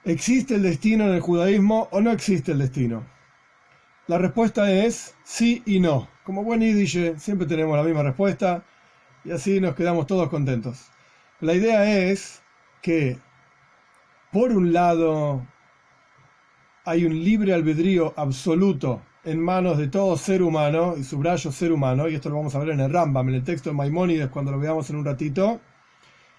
¿Existe el destino en el judaísmo o no existe el destino? La respuesta es sí y no. Como buen yiddish, siempre tenemos la misma respuesta y así nos quedamos todos contentos. La idea es que, por un lado, hay un libre albedrío absoluto en manos de todo ser humano, y subrayo ser humano, y esto lo vamos a ver en el Rambam, en el texto de Maimónides, cuando lo veamos en un ratito.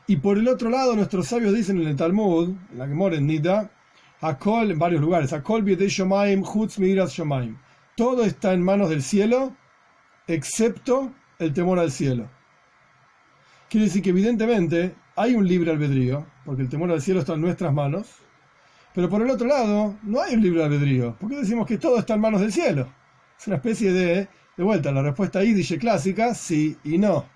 Y por el otro lado, nuestros sabios dicen en el Talmud, en la Gemara en Nida, Hakol, en varios lugares, Hakol b'yedei shomayim chutz mi'iras shomayim. Todo está en manos del cielo, excepto el temor al cielo. Quiere decir que evidentemente hay un libre albedrío, porque el temor al cielo está en nuestras manos, pero por el otro lado no hay un libre albedrío. ¿Por qué decimos que todo está en manos del cielo? Es una especie de vuelta, la respuesta yiddish clásica, sí y no.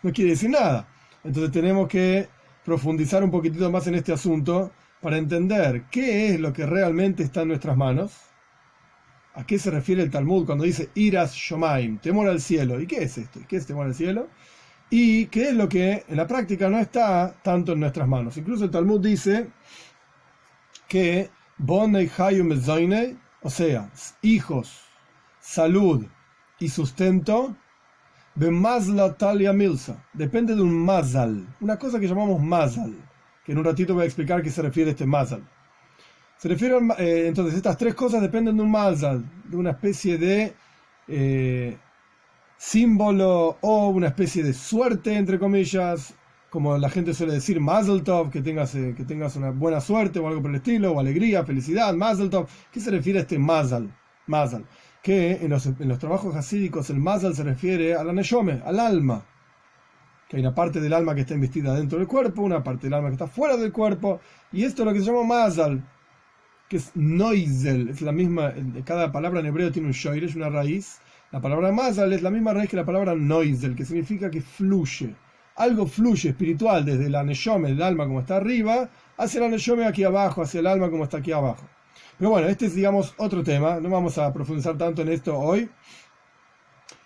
No quiere decir nada. Entonces tenemos que profundizar un poquitito más en este asunto para entender qué es lo que realmente está en nuestras manos, a qué se refiere el Talmud cuando dice iras shomaim, temor al cielo. ¿Y qué es esto? ¿Y qué es temor al cielo? Y qué es lo que en la práctica no está tanto en nuestras manos. Incluso el Talmud dice que bonei hayum ezoinei, o sea, hijos, salud y sustento, bemazla talia milsa, depende de un mazal, una cosa que llamamos mazal, que en un ratito voy a explicar a qué se refiere este mazal. Se refiere entonces, estas tres cosas dependen de un mazal, de una especie de símbolo o una especie de suerte, entre comillas, como la gente suele decir, Mazel Tov, que tengas una buena suerte o algo por el estilo, o alegría, felicidad, Mazel Tov. ¿Qué se refiere a este mazal? Mazal. Que en los trabajos hasídicos el mazal se refiere a la neshome, al alma. Que hay una parte del alma que está investida dentro del cuerpo, una parte del alma que está fuera del cuerpo, y esto es lo que se llama mazal, que es noizel, es la misma, cada palabra en hebreo tiene un shoir, es una raíz. La palabra mazal es la misma raíz que la palabra noizel, que significa que fluye. Algo fluye espiritual desde la neshome, el alma como está arriba, hacia la neshome aquí abajo, hacia el alma como está aquí abajo. Pero bueno, este es, digamos, otro tema, no vamos a profundizar tanto en esto hoy.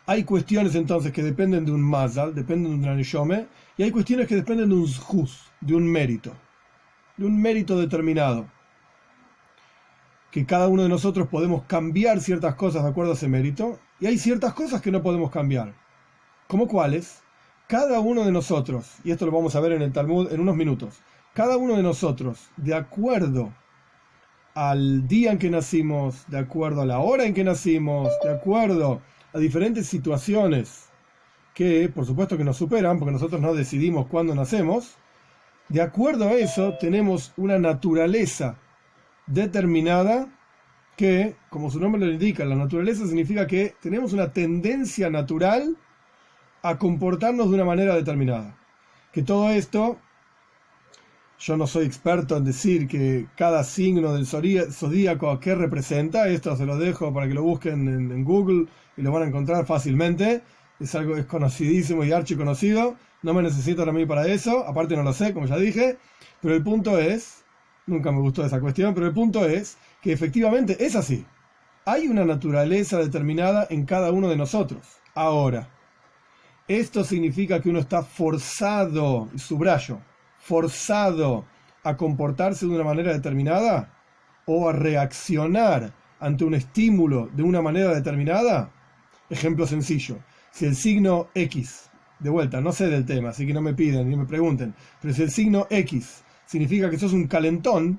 Hay cuestiones entonces que dependen de un mazal, dependen de una neshome, y hay cuestiones que dependen de un zhus, de un mérito determinado. Que cada uno de nosotros podemos cambiar ciertas cosas de acuerdo a ese mérito, y hay ciertas cosas que no podemos cambiar. ¿Cómo cuáles? Cada uno de nosotros, y esto lo vamos a ver en el Talmud en unos minutos, cada uno de nosotros, de acuerdo al día en que nacimos, de acuerdo a la hora en que nacimos, de acuerdo a diferentes situaciones que por supuesto que nos superan, porque nosotros no decidimos cuándo nacemos, de acuerdo a eso tenemos una naturaleza determinada que, como su nombre lo indica, la naturaleza significa que tenemos una tendencia natural a comportarnos de una manera determinada. Que todo esto, yo no soy experto en decir que cada signo del zodíaco a qué representa, esto se lo dejo para que lo busquen en Google y lo van a encontrar fácilmente, es conocidísimo y archiconocido, no me necesitan a mí para eso, aparte no lo sé, como ya dije, pero el punto es, nunca me gustó esa cuestión, pero el punto es que efectivamente es así. Hay una naturaleza determinada en cada uno de nosotros. Ahora, esto significa que uno está forzado, subrayo, forzado a comportarse de una manera determinada o a reaccionar ante un estímulo de una manera determinada. Ejemplo sencillo, si el signo X, de vuelta, no sé del tema, así que no me piden ni me pregunten, pero si el signo X significa que sos un calentón,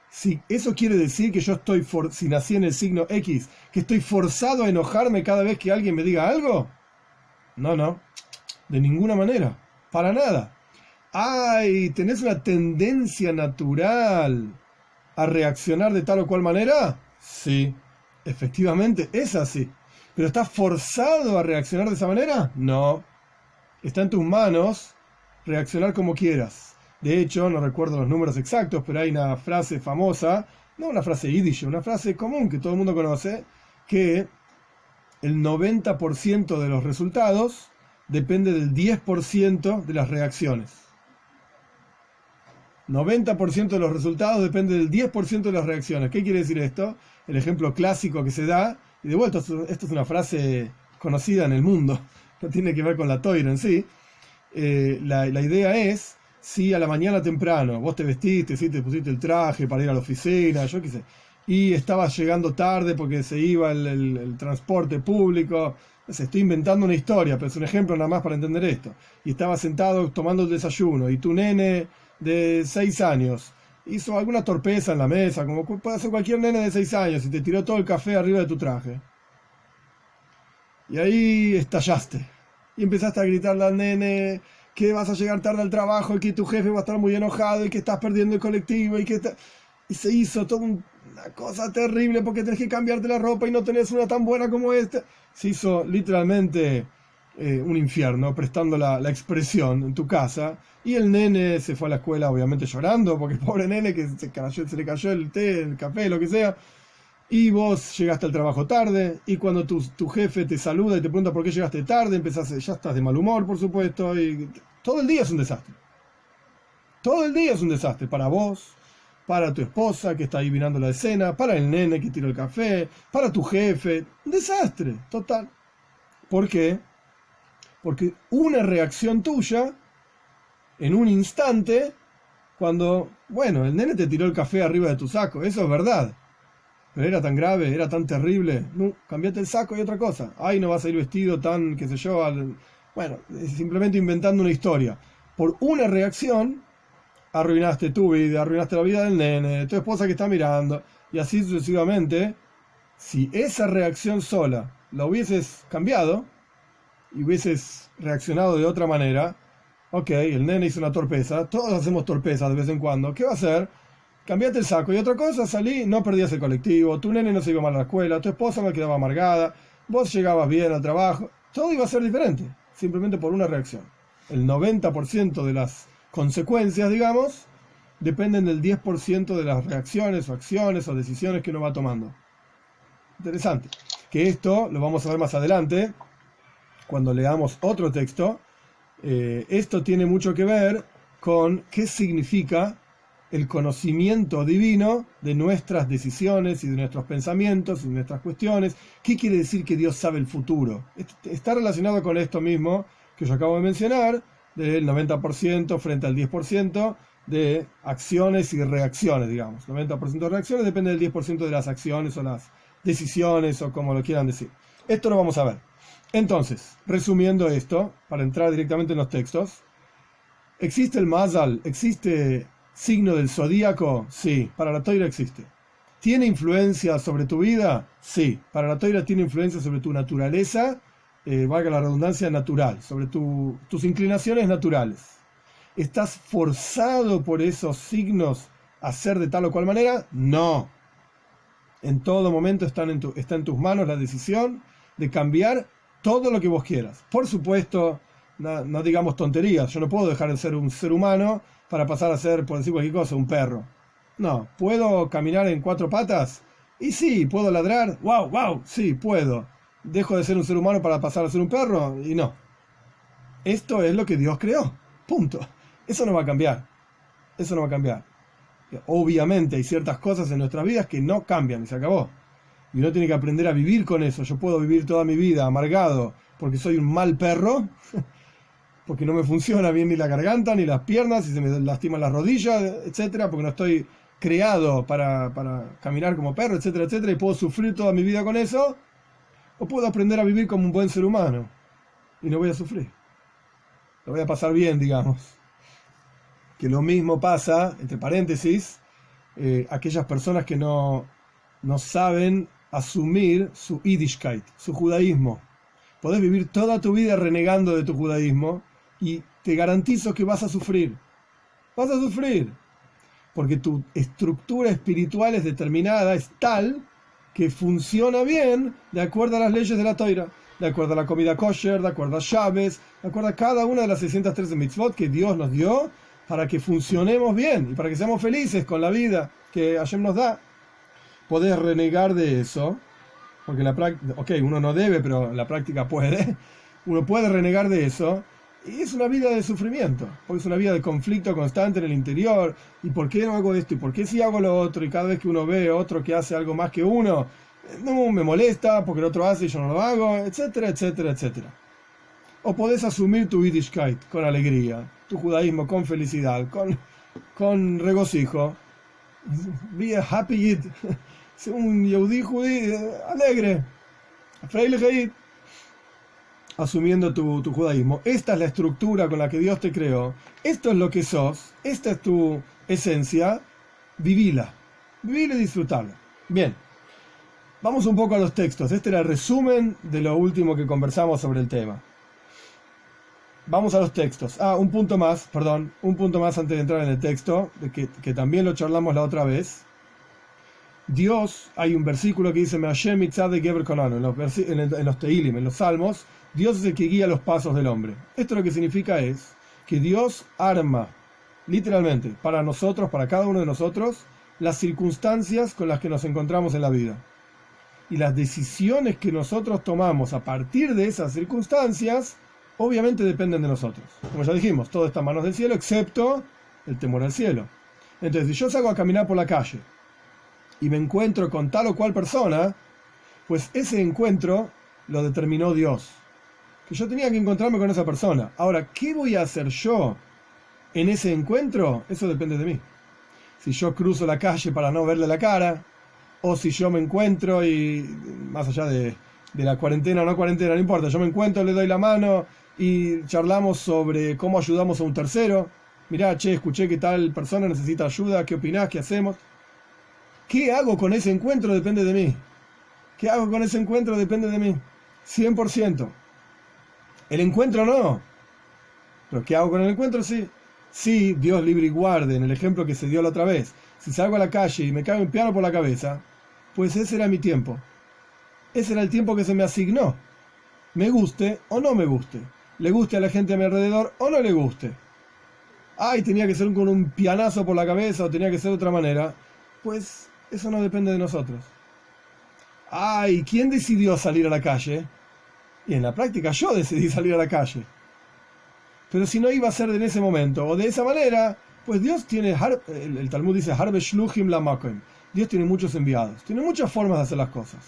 si eso quiere decir que yo estoy, si nací en el signo X, que estoy forzado a enojarme cada vez que alguien me diga algo. No, de ninguna manera, para nada. Ay, ¿tenés una tendencia natural a reaccionar de tal o cual manera? Sí, efectivamente es así. ¿Pero estás forzado a reaccionar de esa manera? No. Está en tus manos reaccionar como quieras. De hecho, no recuerdo los números exactos, pero hay una frase famosa, no una frase yiddish, una frase común que todo el mundo conoce, que el 90% de los resultados depende del 10% de las reacciones. 90% de los resultados depende del 10% de las reacciones. ¿Qué quiere decir esto? El ejemplo clásico que se da, y de vuelta, esto es una frase conocida en el mundo, no tiene que ver con la toira en sí. La idea es, si a la mañana temprano vos te vestiste, si te pusiste el traje para ir a la oficina, yo qué sé, y estabas llegando tarde porque se iba el transporte público, no sé, estoy inventando una historia, pero es un ejemplo nada más para entender esto, y estabas sentado tomando el desayuno, y tu nene de 6 años hizo alguna torpeza en la mesa, como puede hacer cualquier nene de 6 años, y te tiró todo el café arriba de tu traje. Y ahí estallaste. Y empezaste a gritarle al nene que vas a llegar tarde al trabajo y que tu jefe va a estar muy enojado y que estás perdiendo el colectivo y se hizo toda una cosa terrible porque tenés que cambiarte la ropa y no tenés una tan buena como esta. Se hizo literalmente un infierno, prestando la expresión en tu casa. Y el nene se fue a la escuela obviamente llorando porque el pobre nene que se le cayó el té, el café, lo que sea. Y vos llegaste al trabajo tarde, y cuando tu jefe te saluda y te pregunta por qué llegaste tarde, ya estás de mal humor, por supuesto, y todo el día es un desastre. Todo el día es un desastre para vos, para tu esposa que está adivinando la escena, para el nene que tiró el café, para tu jefe. Un desastre, total. ¿Por qué? Porque una reacción tuya, en un instante, cuando, bueno, el nene te tiró el café arriba de tu saco, eso es verdad. Pero era tan grave, era tan terrible. No, cambiate el saco y otra cosa. Ay, no vas a ir vestido tan, qué sé yo. Bueno, simplemente inventando una historia. Por una reacción, arruinaste tu vida, arruinaste la vida del nene, de tu esposa que está mirando. Y así sucesivamente. Si esa reacción sola la hubieses cambiado y hubieses reaccionado de otra manera, ok, el nene hizo una torpeza. Todos hacemos torpezas de vez en cuando. ¿Qué va a hacer? Cambiaste el saco y otra cosa, salí, no perdías el colectivo, tu nene no se iba mal a la escuela, tu esposa no quedaba amargada, vos llegabas bien al trabajo, todo iba a ser diferente, simplemente por una reacción. El 90% de las consecuencias, digamos, dependen del 10% de las reacciones o acciones o decisiones que uno va tomando. Interesante. Que esto lo vamos a ver más adelante, cuando leamos otro texto. Esto tiene mucho que ver con qué significa el conocimiento divino de nuestras decisiones y de nuestros pensamientos y de nuestras cuestiones. ¿Qué quiere decir que Dios sabe el futuro? Está relacionado con esto mismo que yo acabo de mencionar, del 90% frente al 10% de acciones y reacciones, digamos. 90% de reacciones depende del 10% de las acciones o las decisiones o como lo quieran decir. Esto lo vamos a ver. Entonces, resumiendo esto, para entrar directamente en los textos, ¿existe el Mazal? ¿Existe signo del zodíaco? Sí, para la Toira existe. ¿Tiene influencia sobre tu vida? Sí, para la Toira tiene influencia sobre tu naturaleza, valga la redundancia, natural, sobre tus inclinaciones naturales. ¿Estás forzado por esos signos a ser de tal o cual manera? No. En todo momento está en tus manos la decisión de cambiar todo lo que vos quieras. Por supuesto, no digamos tonterías, yo no puedo dejar de ser un ser humano para pasar a ser, por decir cualquier cosa, un perro. No, ¿puedo caminar en 4 patas? Y sí, ¿puedo ladrar? ¡Wow, wow! Sí, puedo. ¿Dejo de ser un ser humano para pasar a ser un perro? Y no. Esto es lo que Dios creó. Punto. Eso no va a cambiar. Eso no va a cambiar. Obviamente hay ciertas cosas en nuestras vidas que no cambian y se acabó. Y uno tiene que aprender a vivir con eso. Yo puedo vivir toda mi vida amargado porque soy un mal perro, porque no me funciona bien ni la garganta ni las piernas y se me lastiman las rodillas, etcétera, porque no estoy creado para caminar como perro, etcétera, etcétera, y puedo sufrir toda mi vida con eso, o puedo aprender a vivir como un buen ser humano y no voy a sufrir. Lo voy a pasar bien, digamos. Que lo mismo pasa, entre paréntesis, aquellas personas que no saben asumir su Yiddishkeit, su judaísmo. Podés vivir toda tu vida renegando de tu judaísmo y te garantizo que vas a sufrir. Vas a sufrir. Porque tu estructura espiritual es determinada, es tal que funciona bien de acuerdo a las leyes de la Toira, de acuerdo a la comida kosher, de acuerdo a Shabbos, de acuerdo a cada una de las 613 mitzvot que Dios nos dio para que funcionemos bien y para que seamos felices con la vida que Hashem nos da. Podés renegar de eso, porque en la práctica, uno no debe, pero en la práctica puede. Uno puede renegar de eso, y es una vida de sufrimiento, porque es una vida de conflicto constante en el interior. ¿Y por qué no hago esto? ¿Y por qué sí hago lo otro? Y cada vez que uno ve a otro que hace algo más que uno, no me molesta porque el otro hace y yo no lo hago, etcétera, etcétera, etcétera. o podés asumir tu Yiddishkeit con alegría, tu judaísmo con felicidad, con regocijo. Be a happy Yid, un Yehudí alegre, Freilich Yid, asumiendo tu judaísmo. Esta es la estructura con la que Dios te creó, esto es lo que sos, esta es tu esencia, vivila y disfrutarla. Bien, vamos un poco a los textos. Este era el resumen de lo último que conversamos sobre el tema. Vamos a los textos. Un punto más antes de entrar en el texto, que también lo charlamos la otra vez. Dios, hay un versículo que dice, en los Teilim, en los Salmos, Dios es el que guía los pasos del hombre. Esto lo que significa es que Dios arma, literalmente, para nosotros, para cada uno de nosotros, las circunstancias con las que nos encontramos en la vida. Y las decisiones que nosotros tomamos a partir de esas circunstancias, obviamente dependen de nosotros. Como ya dijimos, todo está en manos del cielo, excepto el temor al cielo. Entonces, si yo salgo a caminar por la calle y me encuentro con tal o cual persona, pues ese encuentro lo determinó Dios. Que yo tenía que encontrarme con esa persona. Ahora, ¿qué voy a hacer yo en ese encuentro? Eso depende de mí. Si yo cruzo la calle para no verle la cara, o si yo me encuentro y, más allá de la cuarentena o no cuarentena, no importa, yo me encuentro, le doy la mano y charlamos sobre cómo ayudamos a un tercero. Mirá, escuché que tal persona necesita ayuda, ¿qué opinás? ¿Qué hacemos? ¿Qué hago con ese encuentro? Depende de mí. ¿Qué hago con ese encuentro? Depende de mí. 100%. El encuentro no. Pero ¿qué hago con el encuentro? Sí. Sí, Dios libre y guarde, en el ejemplo que se dio la otra vez. Si salgo a la calle y me cae un piano por la cabeza, pues ese era mi tiempo. Ese era el tiempo que se me asignó. Me guste o no me guste. Le guste a la gente a mi alrededor o no le guste. Tenía que ser con un pianazo por la cabeza o tenía que ser de otra manera. Pues eso no depende de nosotros. ¿Quién decidió salir a la calle? Y en la práctica yo decidí salir a la calle. Pero si no iba a ser en ese momento o de esa manera, pues Dios tiene, el Talmud dice, Harbe Shluchim Lamakom. Dios tiene muchos enviados, tiene muchas formas de hacer las cosas.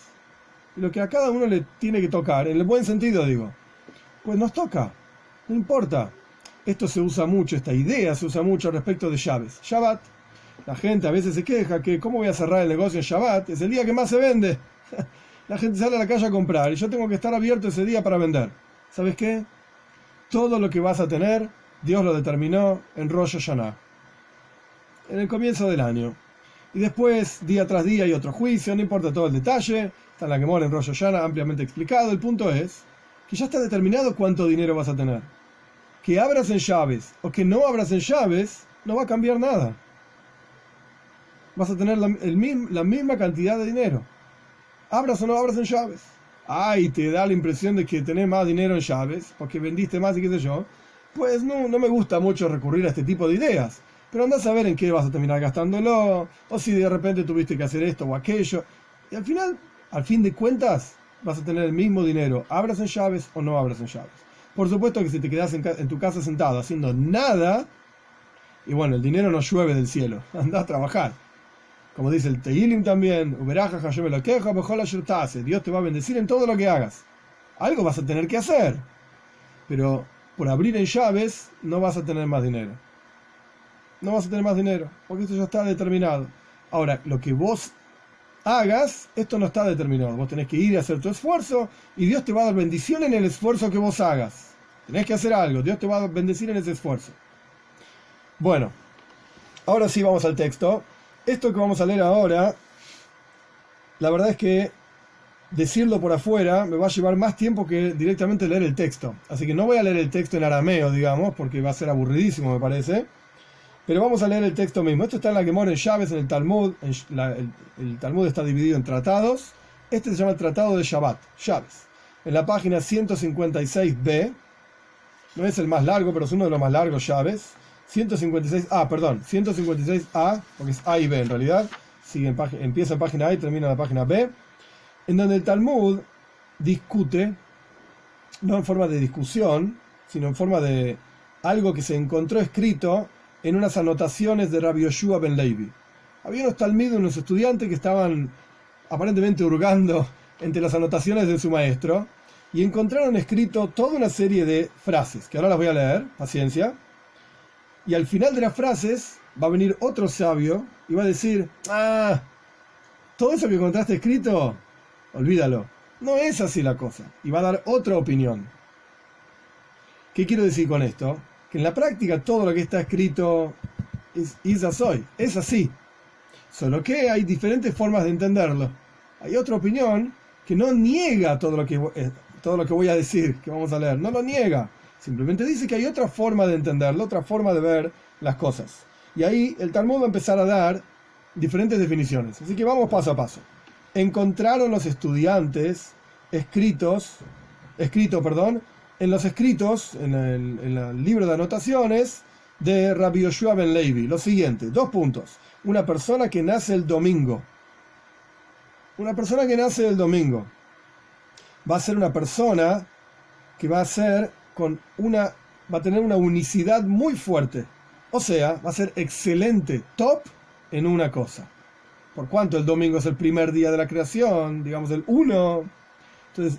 Y lo que a cada uno le tiene que tocar, en el buen sentido digo, pues nos toca, no importa. Esto se usa mucho, esta idea se usa mucho respecto de Shabbat. La gente a veces se queja que ¿cómo voy a cerrar el negocio en Shabbat? Es el día que más se vende. La gente sale a la calle a comprar y yo tengo que estar abierto ese día para vender. ¿Sabes qué? Todo lo que vas a tener, Dios lo determinó en Rosh Hashanah, en el comienzo del año. Y después, día tras día, hay otro juicio, no importa todo el detalle, está en la Gemara en Rosh Hashanah ampliamente explicado. El punto es que ya está determinado cuánto dinero vas a tener. Que abras en llaves o que no abras en llaves, no va a cambiar nada. Vas a tener la misma cantidad de dinero. Abras o no abras en llaves. Te da la impresión de que tenés más dinero en llaves, porque vendiste más y qué sé yo. Pues no me gusta mucho recurrir a este tipo de ideas. Pero andás a ver en qué vas a terminar gastándolo, o si de repente tuviste que hacer esto o aquello. Y al fin de cuentas, vas a tener el mismo dinero, abras en llaves o no abras en llaves. Por supuesto que si te quedás en tu casa sentado haciendo nada, y bueno, el dinero no llueve del cielo, andás a trabajar. Como dice el Teilim también, Dios te va a bendecir en todo lo que hagas. Algo vas a tener que hacer. Pero por abrir en llaves no vas a tener más dinero. No vas a tener más dinero, porque esto ya está determinado. Ahora, lo que vos hagas, esto no está determinado. Vos tenés que ir y hacer tu esfuerzo, y Dios te va a dar bendición en el esfuerzo que vos hagas. Tenés que hacer algo, Dios te va a bendecir en ese esfuerzo. Bueno, ahora sí vamos al texto. Esto que vamos a leer ahora, la verdad es que decirlo por afuera me va a llevar más tiempo que directamente leer el texto. Así que no voy a leer el texto en arameo, digamos, porque va a ser aburridísimo, me parece. Pero vamos a leer el texto mismo. Esto está en la Gemara en Llaves, en el Talmud. El Talmud está dividido en tratados. Este se llama el Tratado de Shabbat, Llaves. En la página 156b. No es el más largo, pero es uno de los más largos, Llaves. 156A, porque es A y B en realidad. Empieza en página A y termina en la página B. En donde el Talmud discute, no en forma de discusión, sino en forma de algo que se encontró escrito en unas anotaciones de Rabbi Yoshua ben Levi. Había unos talmidim, unos estudiantes que estaban aparentemente hurgando entre las anotaciones de su maestro, y encontraron escrito toda una serie de frases, que ahora las voy a leer, paciencia, y al final de las frases va a venir otro sabio y va a decir, todo eso que encontraste escrito, olvídalo, no es así la cosa, y va a dar otra opinión. ¿Qué quiero decir con esto? Que en la práctica todo lo que está escrito es así, solo que hay diferentes formas de entenderlo. Hay otra opinión que no niega todo lo que voy a decir, que vamos a leer, no lo niega, simplemente dice que hay otra forma de entenderlo, otra forma de ver las cosas. Y ahí el Talmud va a empezar a dar diferentes definiciones. Así que vamos paso a paso. Encontraron los estudiantes en el libro de anotaciones de Rabbi Yoshua ben Levi, lo siguiente, 2 puntos. Una persona que nace el domingo. Una persona que nace el domingo va a ser una persona que va a tener una unicidad muy fuerte. O sea, va a ser excelente, top en una cosa. Por cuanto el domingo es el primer día de la creación, digamos el 1. Entonces,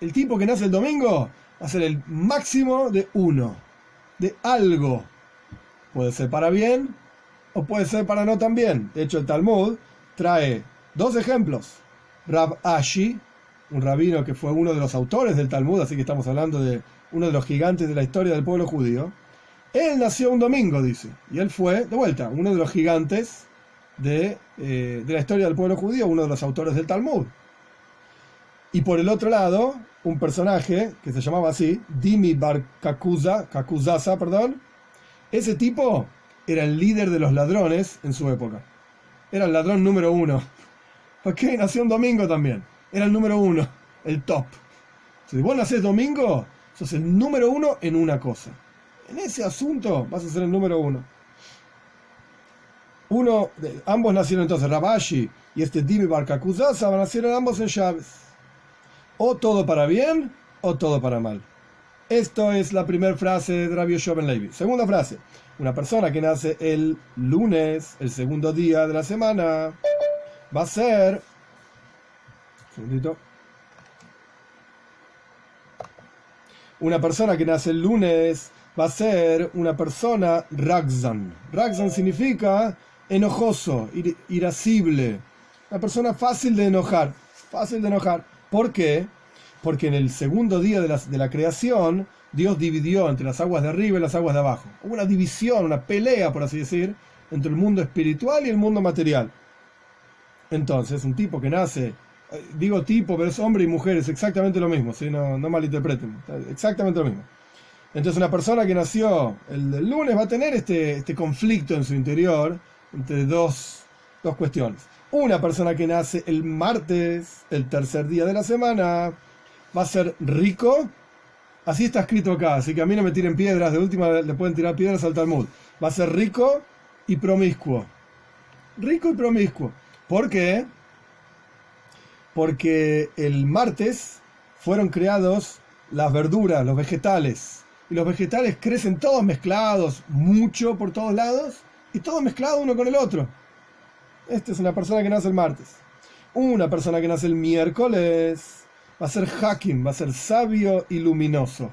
el tipo que nace el domingo va a ser el máximo de 1, de algo. Puede ser para bien o puede ser para no tan bien. De hecho, el Talmud trae 2 ejemplos. Rab Ashi, un rabino que fue uno de los autores del Talmud, así que estamos hablando de uno de los gigantes de la historia del pueblo judío. Él nació un domingo, dice, y él fue, de vuelta, uno de los gigantes de la historia del pueblo judío, uno de los autores del Talmud. Y por el otro lado, un personaje que se llamaba así, Dimi bar Kakuzasa, ese tipo era el líder de los ladrones en su época. Era el ladrón número 1. Ok, nació un domingo también. Era el número 1, el top. Si vos nacés domingo, sos el número 1 en una cosa. En ese asunto vas a ser el número 1. Ambos nacieron entonces, Rab Ashi y Dimi bar Kakuzasa, nacieron ambos en Shabbat. O todo para bien o todo para mal. Esto es la primera frase de Rabbi Yoshua ben Levi. Segunda frase. Una persona que nace el lunes, el segundo día de la semana, va a ser... Un segundito. Una persona que nace el lunes va a ser una persona ragzan. Ragzan significa enojoso, irascible. Una persona fácil de enojar. Fácil de enojar. ¿Por qué? Porque en el segundo día de la creación, Dios dividió entre las aguas de arriba y las aguas de abajo. Hubo una división, una pelea, por así decir, entre el mundo espiritual y el mundo material. Entonces, un tipo que nace, digo tipo, pero es hombre y mujer, es exactamente lo mismo, ¿sí? No malinterpreten, exactamente lo mismo. Entonces, una persona que nació el lunes va a tener este conflicto en su interior entre dos cuestiones. Una persona que nace el martes, el tercer día de la semana, va a ser rico. Así está escrito acá, así que a mí no me tiren piedras, de última le pueden tirar piedras al Talmud. Va a ser rico y promiscuo. Rico y promiscuo. ¿Por qué? Porque el martes fueron creados las verduras, los vegetales. Y los vegetales crecen todos mezclados, mucho por todos lados, y todos mezclados uno con el otro. Esta es una persona que nace el martes. Una persona que nace el miércoles va a ser hakim, va a ser sabio y luminoso.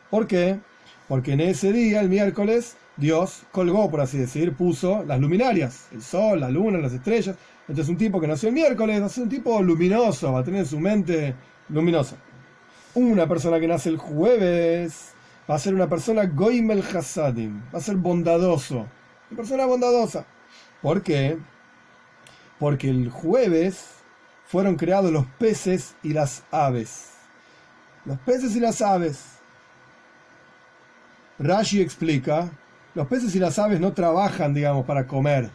¿Por qué? Porque en ese día, el miércoles, Dios colgó, por así decir, puso las luminarias, el sol, la luna, las estrellas. Entonces un tipo que nació el miércoles va a ser un tipo luminoso, va a tener su mente luminosa. Una persona que nace el jueves va a ser una persona goimel hasadim, va a ser bondadoso, una persona bondadosa. ¿Por qué? Porque el jueves fueron creados los peces y las aves. Los peces y las aves. Rashi explica, los peces y las aves no trabajan, digamos, para comer.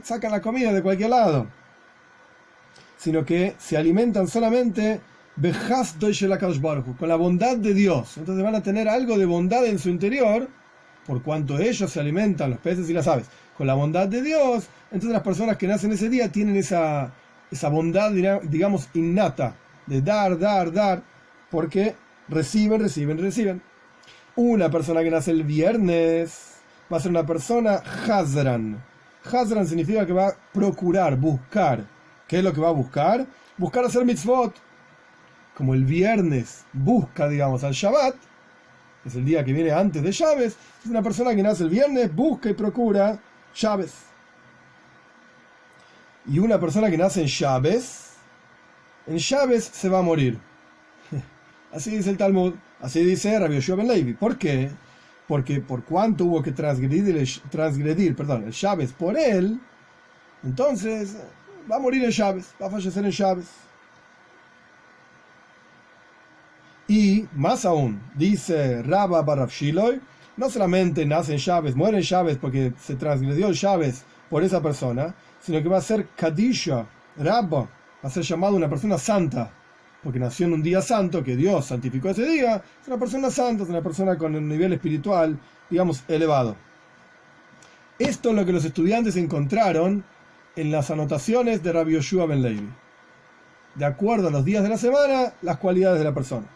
Sacan la comida de cualquier lado. Sino que se alimentan solamente con la bondad de Dios. Entonces van a tener algo de bondad en su interior, por cuanto ellos se alimentan, los peces y las aves, con la bondad de Dios. Entonces las personas que nacen ese día tienen esa bondad, digamos, innata, de dar, porque reciben. Una persona que nace el viernes va a ser una persona hazran. Hazran significa que va a procurar, buscar. ¿Qué es lo que va a buscar? Buscar hacer mitzvot. como el viernes busca, digamos, al Shabbat, que es el día que viene antes de Shabbat, es una persona que nace el viernes, busca y procura Shabbat. Y una persona que nace en Shabbat se va a morir. Así dice el Talmud, así dice Rabbi Yoshua ben Levi. ¿Por qué? Porque por cuanto hubo que transgredir el Shabbat por él, entonces va a morir en Shabbat, va a fallecer en Shabbat. Y más aún, dice Rabba bar Rav Shiloi, no solamente nace en Shabbat, muere en Shabbat porque se transgredió el Shabbat por esa persona, sino que va a ser Kadisha, Rabba, va a ser llamado una persona santa, porque nació en un día santo, que Dios santificó ese día, es una persona santa, es una persona con un nivel espiritual, digamos, elevado. Esto es lo que los estudiantes encontraron en las anotaciones de Rabbi Yoshua ben Levi. De acuerdo a los días de la semana, las cualidades de la persona.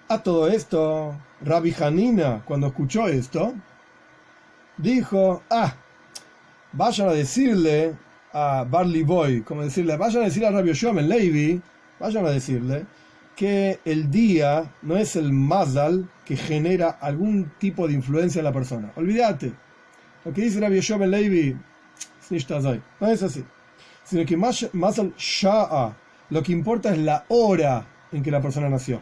A todo esto, Rabbi Hanina, cuando escuchó esto, dijo, vayan a decirle a Barley Boy, vayan a decirle a Rabbi Yoshua ben Levi, vayan a decirle que el día no es el mazal que genera algún tipo de influencia en la persona. Olvídate. Lo que dice Rabbi Yoshua ben Levi no es así. Sino que mazal sha'a, lo que importa es la hora en que la persona nació.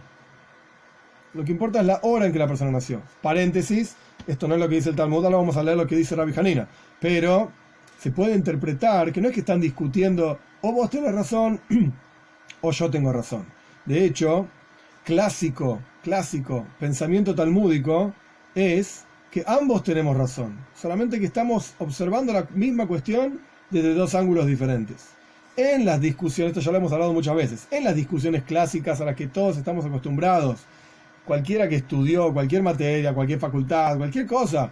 Lo que importa es la hora en que la persona nació. Paréntesis, esto no es lo que dice el Talmud, ahora vamos a leer lo que dice Rabbi Hanina. Pero se puede interpretar que no es que están discutiendo o vos tenés razón o yo tengo razón. De hecho, clásico pensamiento talmúdico es que ambos tenemos razón, solamente que estamos observando la misma cuestión desde dos ángulos diferentes. En las discusiones, esto ya lo hemos hablado muchas veces, en las discusiones clásicas a las que todos estamos acostumbrados, cualquiera que estudió cualquier materia, cualquier facultad, cualquier cosa,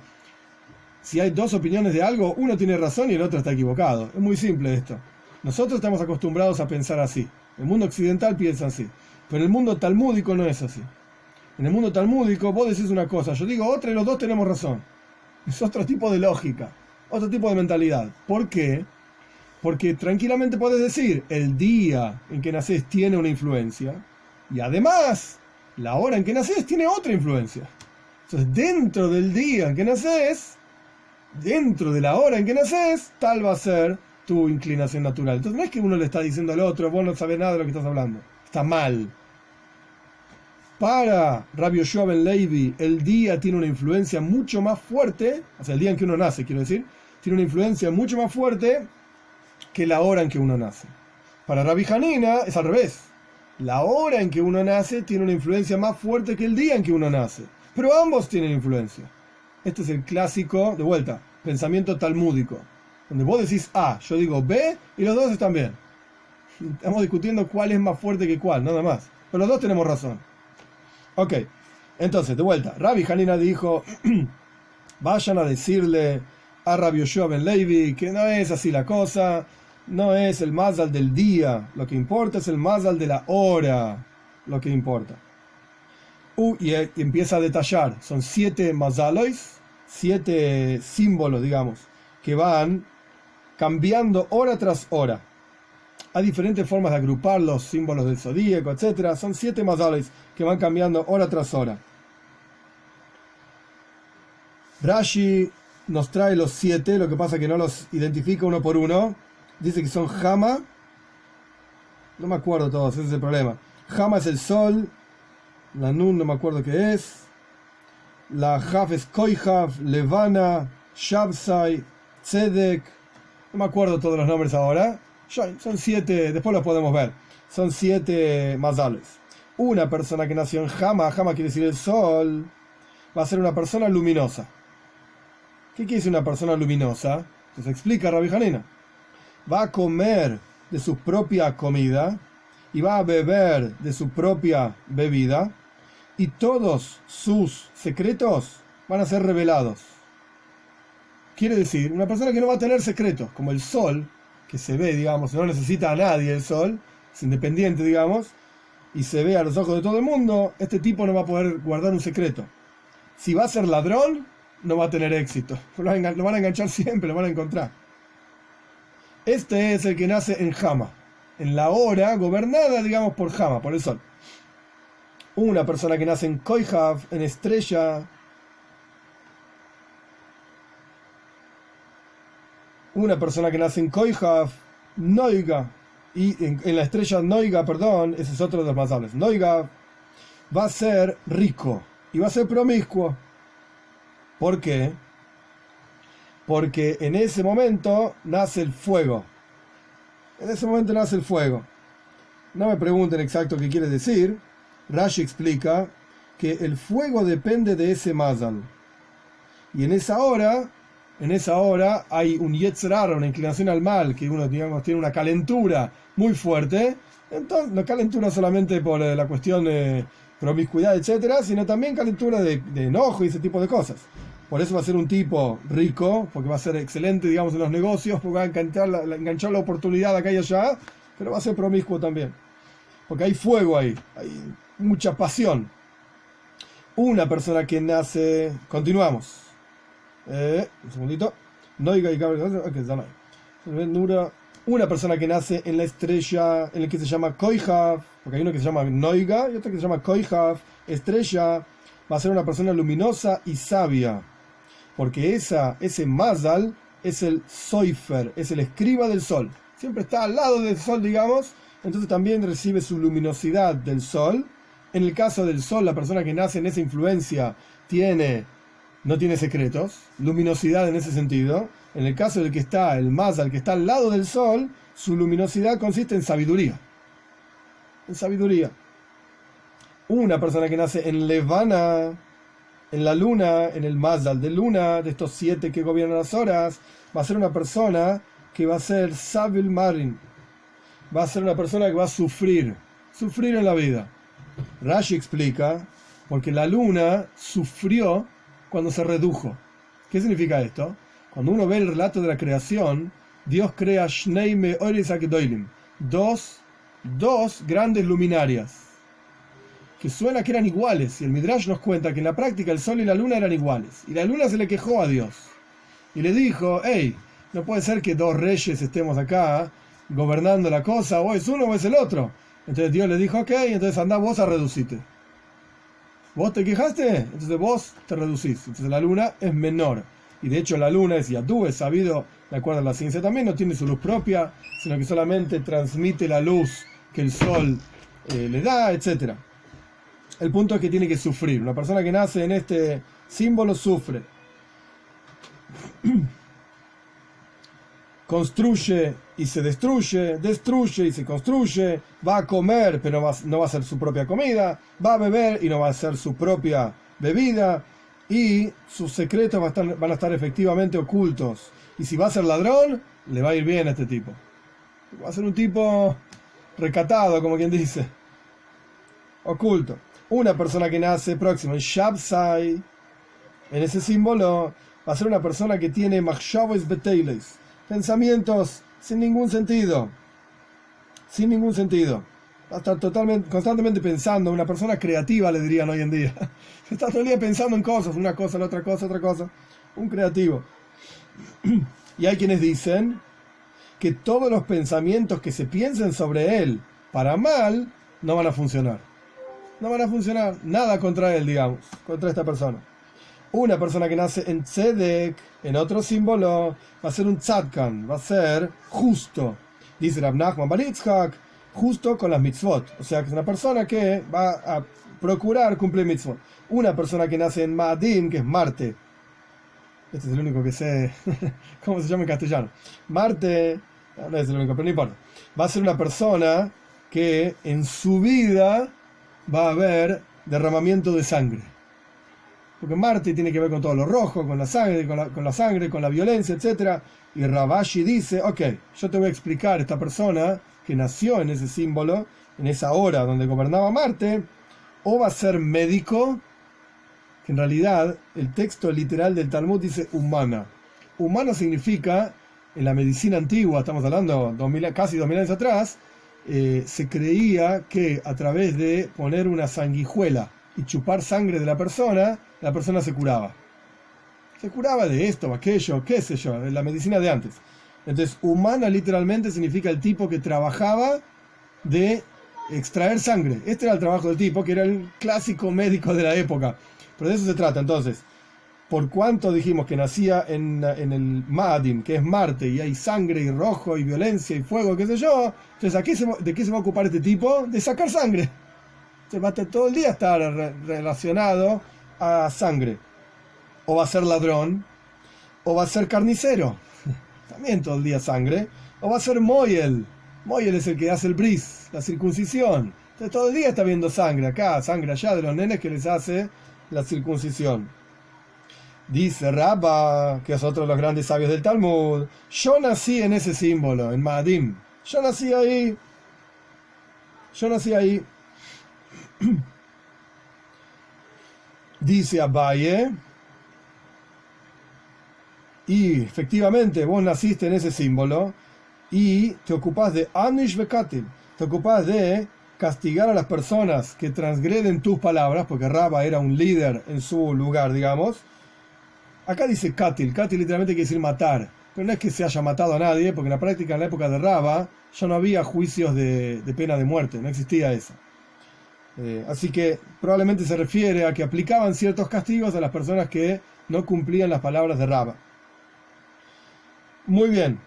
si hay dos opiniones de algo, uno tiene razón y el otro está equivocado. Es muy simple esto. Nosotros estamos acostumbrados a pensar así. El mundo occidental piensa así. Pero el mundo talmúdico no es así. En el mundo talmúdico vos decís una cosa, yo digo otra y los dos tenemos razón. Es otro tipo de lógica, otro tipo de mentalidad. ¿Por qué? Porque tranquilamente podés decir, el día en que nacés tiene una influencia y además la hora en que nacés tiene otra influencia. Entonces dentro del día en que nacés, dentro de la hora en que nacés, tal va a ser tu inclinación natural. Entonces no es que uno le está diciendo al otro, vos no sabés nada de lo que estás hablando. Está mal. Para Rabbi Yoshua ben Levi, el día tiene una influencia mucho más fuerte, o sea, el día en que uno nace, quiero decir, tiene una influencia mucho más fuerte que la hora en que uno nace. Para Rabbi Hanina es al revés. La hora en que uno nace tiene una influencia más fuerte que el día en que uno nace. Pero ambos tienen influencia. Este es el clásico, de vuelta, pensamiento talmúdico, donde vos decís A, yo digo B, y los dos están bien. Estamos discutiendo cuál es más fuerte que cuál, nada más. Pero los dos tenemos razón. Ok, entonces, de vuelta, Rabbi Hanina dijo, vayan a decirle a Rabbi Yoshua ben Levi que no es así la cosa, no es el mazal del día, lo que importa es el mazal de la hora, lo que importa. Y empieza a detallar, son 7 mazalois, 7 símbolos, digamos, que van cambiando hora tras hora. Hay diferentes formas de agrupar los símbolos del zodíaco, etc. Son 7 mazalois que van cambiando hora tras hora. Rashi nos trae los 7, lo que pasa es que no los identifica uno por uno. Dice que son Hama, no me acuerdo todos, ese es el problema. Hama es el sol, la Nun no me acuerdo qué es, la Haf es Koihav, Levana, Shabsai, Tzedek, no me acuerdo todos los nombres ahora. Son 7, después los podemos ver. Son 7 mazales. Una persona que nació en Hama quiere decir el sol, va a ser una persona luminosa. ¿Qué quiere decir una persona luminosa? Entonces explica Rabbi Hanina. Va a comer de su propia comida y va a beber de su propia bebida y todos sus secretos van a ser revelados. Quiere decir, una persona que no va a tener secretos, como el sol, que se ve, digamos, no necesita a nadie el sol, es independiente, digamos, y se ve a los ojos de todo el mundo, este tipo no va a poder guardar un secreto. Si va a ser ladrón, no va a tener éxito. Lo van a enganchar siempre, lo van a encontrar. Este es el que nace en Hama. en la hora gobernada, digamos, por Jama, por el sol. Una persona que nace en Koihav, en estrella. Una persona que nace en Koihav, Noiga, y en la estrella Noiga, perdón, ese es otro de los mazables. Noiga va a ser rico y va a ser promiscuo. ¿Por qué? Porque en ese momento nace el fuego. En ese momento nace el fuego. No me pregunten exacto qué quiere decir. Rashi explica que el fuego depende de ese mazal. Y en esa hora hay un yetzer hara, una inclinación al mal, que uno, digamos, tiene una calentura muy fuerte. Entonces, no calentura solamente por la cuestión de promiscuidad, etcétera, sino también calentura de enojo y ese tipo de cosas. Por eso va a ser un tipo rico, porque va a ser excelente, digamos, en los negocios, porque va a enganchar la oportunidad acá y allá, pero va a ser promiscuo también. Porque hay fuego ahí, hay mucha pasión. Una persona que nace... Continuamos. Un segundito. Una persona que nace en la estrella, en el que se llama Koihav, porque hay uno que se llama Noiga y otro que se llama Koihav, estrella, va a ser una persona luminosa y sabia. Porque ese Mazal es el Soifer, es el escriba del sol. Siempre está al lado del sol, digamos, entonces también recibe su luminosidad del sol. En el caso del sol, la persona que nace en esa influencia no tiene secretos, luminosidad en ese sentido. En el caso del que está, el Mazal, que está al lado del sol, su luminosidad consiste en sabiduría. En sabiduría. Una persona que nace en Levana, en la luna, en el Mazal de luna, de estos 7 que gobiernan las horas, va a ser una persona que va a ser Sabil Marin. Va a ser una persona que va a sufrir en la vida. Rashi explica, porque la luna sufrió cuando se redujo. ¿Qué significa esto? Cuando uno ve el relato de la creación, Dios crea Shnei Me'ores HaGedolim, dos grandes luminarias, que suena que eran iguales, y el Midrash nos cuenta que en la práctica el sol y la luna eran iguales, y la luna se le quejó a Dios, y le dijo, hey, no puede ser que 2 reyes estemos acá gobernando la cosa, o es uno o es el otro. Entonces Dios le dijo, ok, entonces andá vos a reducirte. ¿Vos te quejaste? Entonces vos te reducís. Entonces la luna es menor. Y de hecho la luna es Yadú, es sabido, de acuerdo a la ciencia también, no tiene su luz propia, sino que solamente transmite la luz que el sol le da, etc. El punto es que tiene que sufrir. Una persona que nace en este símbolo sufre. Construye y se destruye y se construye, va a comer pero no va a ser su propia comida, va a beber y no va a ser su propia bebida, y sus secretos van a estar efectivamente ocultos. Y si va a ser ladrón, le va a ir bien a este tipo. Va a ser un tipo recatado, como quien dice, oculto. Una persona que nace próximo en Shabsai, en ese símbolo, va a ser una persona que tiene machshavos beteiles, pensamientos sin ningún sentido. Va a estar constantemente pensando, una persona creativa le dirían hoy en día. Está todo el día pensando en cosas, una cosa, la otra cosa, un creativo. Y hay quienes dicen que todos los pensamientos que se piensen sobre él para mal no van a funcionar. No van a funcionar, nada contra él, digamos, contra esta persona. Una persona que nace en Tzedek, en otro símbolo, va a ser un tzadkan, va a ser justo. Dice Rav Nachman bar Yitzhak, justo con las mitzvot. O sea, que es una persona que va a procurar cumplir mitzvot. Una persona que nace en Ma'adim, que es Marte. Este es el único que sé cómo se llama en castellano. Marte, no es el único, pero no importa. Va a ser una persona que en su vida va a haber derramamiento de sangre. Porque Marte tiene que ver con todo lo rojo, con la sangre, con la violencia, etc. Y Ravashi dice, ok, yo te voy a explicar, esta persona que nació en ese símbolo, en esa hora donde gobernaba Marte, o va a ser médico, que en realidad el texto literal del Talmud dice humana. Humano significa, en la medicina antigua, estamos hablando casi 2000 años atrás, se creía que a través de poner una sanguijuela y chupar sangre de la persona se curaba. Se curaba de esto o aquello, qué sé yo, de la medicina de antes. Entonces, humana literalmente significa el tipo que trabajaba de extraer sangre. Este era el trabajo del tipo, que era el clásico médico de la época. Pero de eso se trata. Entonces, por cuanto dijimos que nacía en el Ma'adim, que es Marte, y hay sangre y rojo y violencia y fuego, qué sé yo, entonces ¿de qué se va a ocupar este tipo? De sacar sangre. Se va a todo el día estar relacionado a sangre. O va a ser ladrón, o va a ser carnicero, también todo el día sangre, o va a ser Moyel. Moyel es el que hace el bris, la circuncisión. Entonces todo el día está viendo sangre acá, sangre allá de los nenes que les hace la circuncisión. Dice Rabba, que es otro de los grandes sabios del Talmud, yo nací en ese símbolo, en Ma'adim. Yo nací ahí. Dice Abaye, y efectivamente vos naciste en ese símbolo y te ocupás de Anish Bekatil, te ocupás de castigar a las personas que transgreden tus palabras, porque Rabba era un líder en su lugar, digamos. Acá dice Katil literalmente quiere decir matar, pero no es que se haya matado a nadie, porque en la práctica, en la época de Rabba, ya no había juicios de pena de muerte, no existía eso. Así que probablemente se refiere a que aplicaban ciertos castigos a las personas que no cumplían las palabras de Rabba. Muy bien,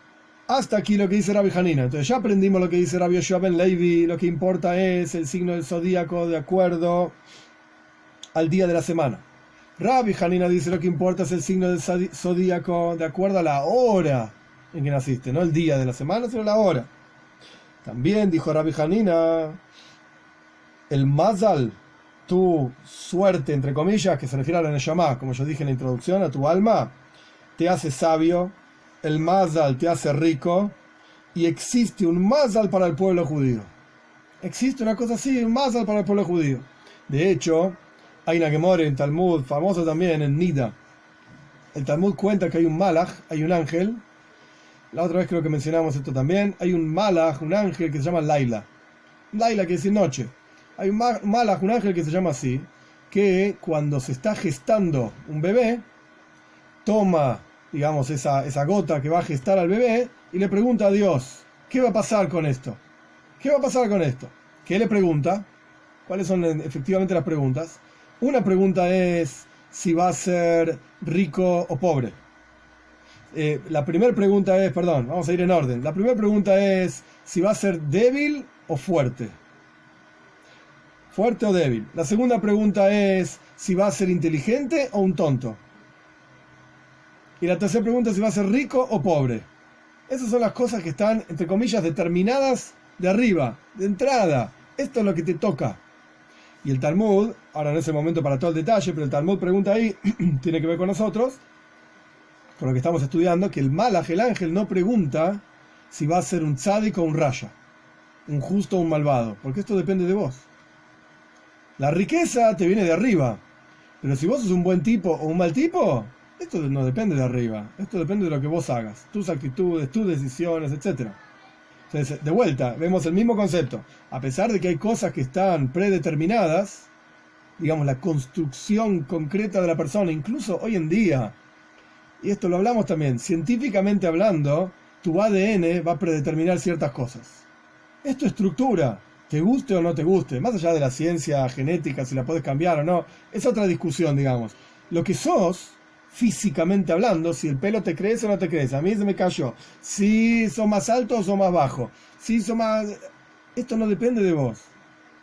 hasta aquí lo que dice Rabbi Hanina. Entonces ya aprendimos lo que dice Rabbi Yoshua ben Levi, lo que importa es el signo del zodíaco de acuerdo al día de la semana. Rabbi Hanina dice lo que importa es el signo del zodíaco de acuerdo a la hora en que naciste, no el día de la semana, sino la hora. También dijo Rabbi Hanina, el mazal, tu suerte, entre comillas, que se refiere a la neshama, como yo dije en la introducción, a tu alma, te hace sabio, el mazal te hace rico, y existe un mazal para el pueblo judío. Existe una cosa así, un mazal para el pueblo judío. De hecho, hay una Gemara en Talmud, famoso también en Nida. El Talmud cuenta que hay un malach, hay un ángel. La otra vez creo que mencionamos esto también. Hay un malach, un ángel que se llama Laila. Laila quiere decir noche. Hay un malach, un ángel que se llama así, que cuando se está gestando un bebé, toma, digamos, esa gota que va a gestar al bebé y le pregunta a Dios, ¿qué va a pasar con esto? ¿Qué va a pasar con esto? ¿Qué le pregunta? ¿Cuáles son efectivamente las preguntas? Una pregunta es si va a ser rico o pobre. La primera pregunta es, vamos a ir en orden. La primera pregunta es si va a ser débil o fuerte. Fuerte o débil. La segunda pregunta es si va a ser inteligente o un tonto. Y la tercera pregunta es si va a ser rico o pobre. Esas son las cosas que están, entre comillas, determinadas de arriba, de entrada. Esto es lo que te toca. Y el Talmud, ahora no es el momento para todo el detalle, pero el Talmud pregunta ahí, tiene que ver con nosotros, con lo que estamos estudiando, que el malaj, el ángel, no pregunta si va a ser un tzadik o un rasha, un justo o un malvado, porque esto depende de vos. La riqueza te viene de arriba, pero si vos sos un buen tipo o un mal tipo, esto no depende de arriba, esto depende de lo que vos hagas, tus actitudes, tus decisiones, etc. Entonces, de vuelta, vemos el mismo concepto. A pesar de que hay cosas que están predeterminadas, digamos, la construcción concreta de la persona, incluso hoy en día, y esto lo hablamos también, científicamente hablando, tu ADN va a predeterminar ciertas cosas. Es tu estructura, te guste o no te guste, más allá de la ciencia genética, si la puedes cambiar o no, es otra discusión, digamos. Lo que sos, físicamente hablando, si el pelo te crece o no te crece, a mí se me cayó, si sos más alto o sos más bajo, si sos más... Esto no depende de vos.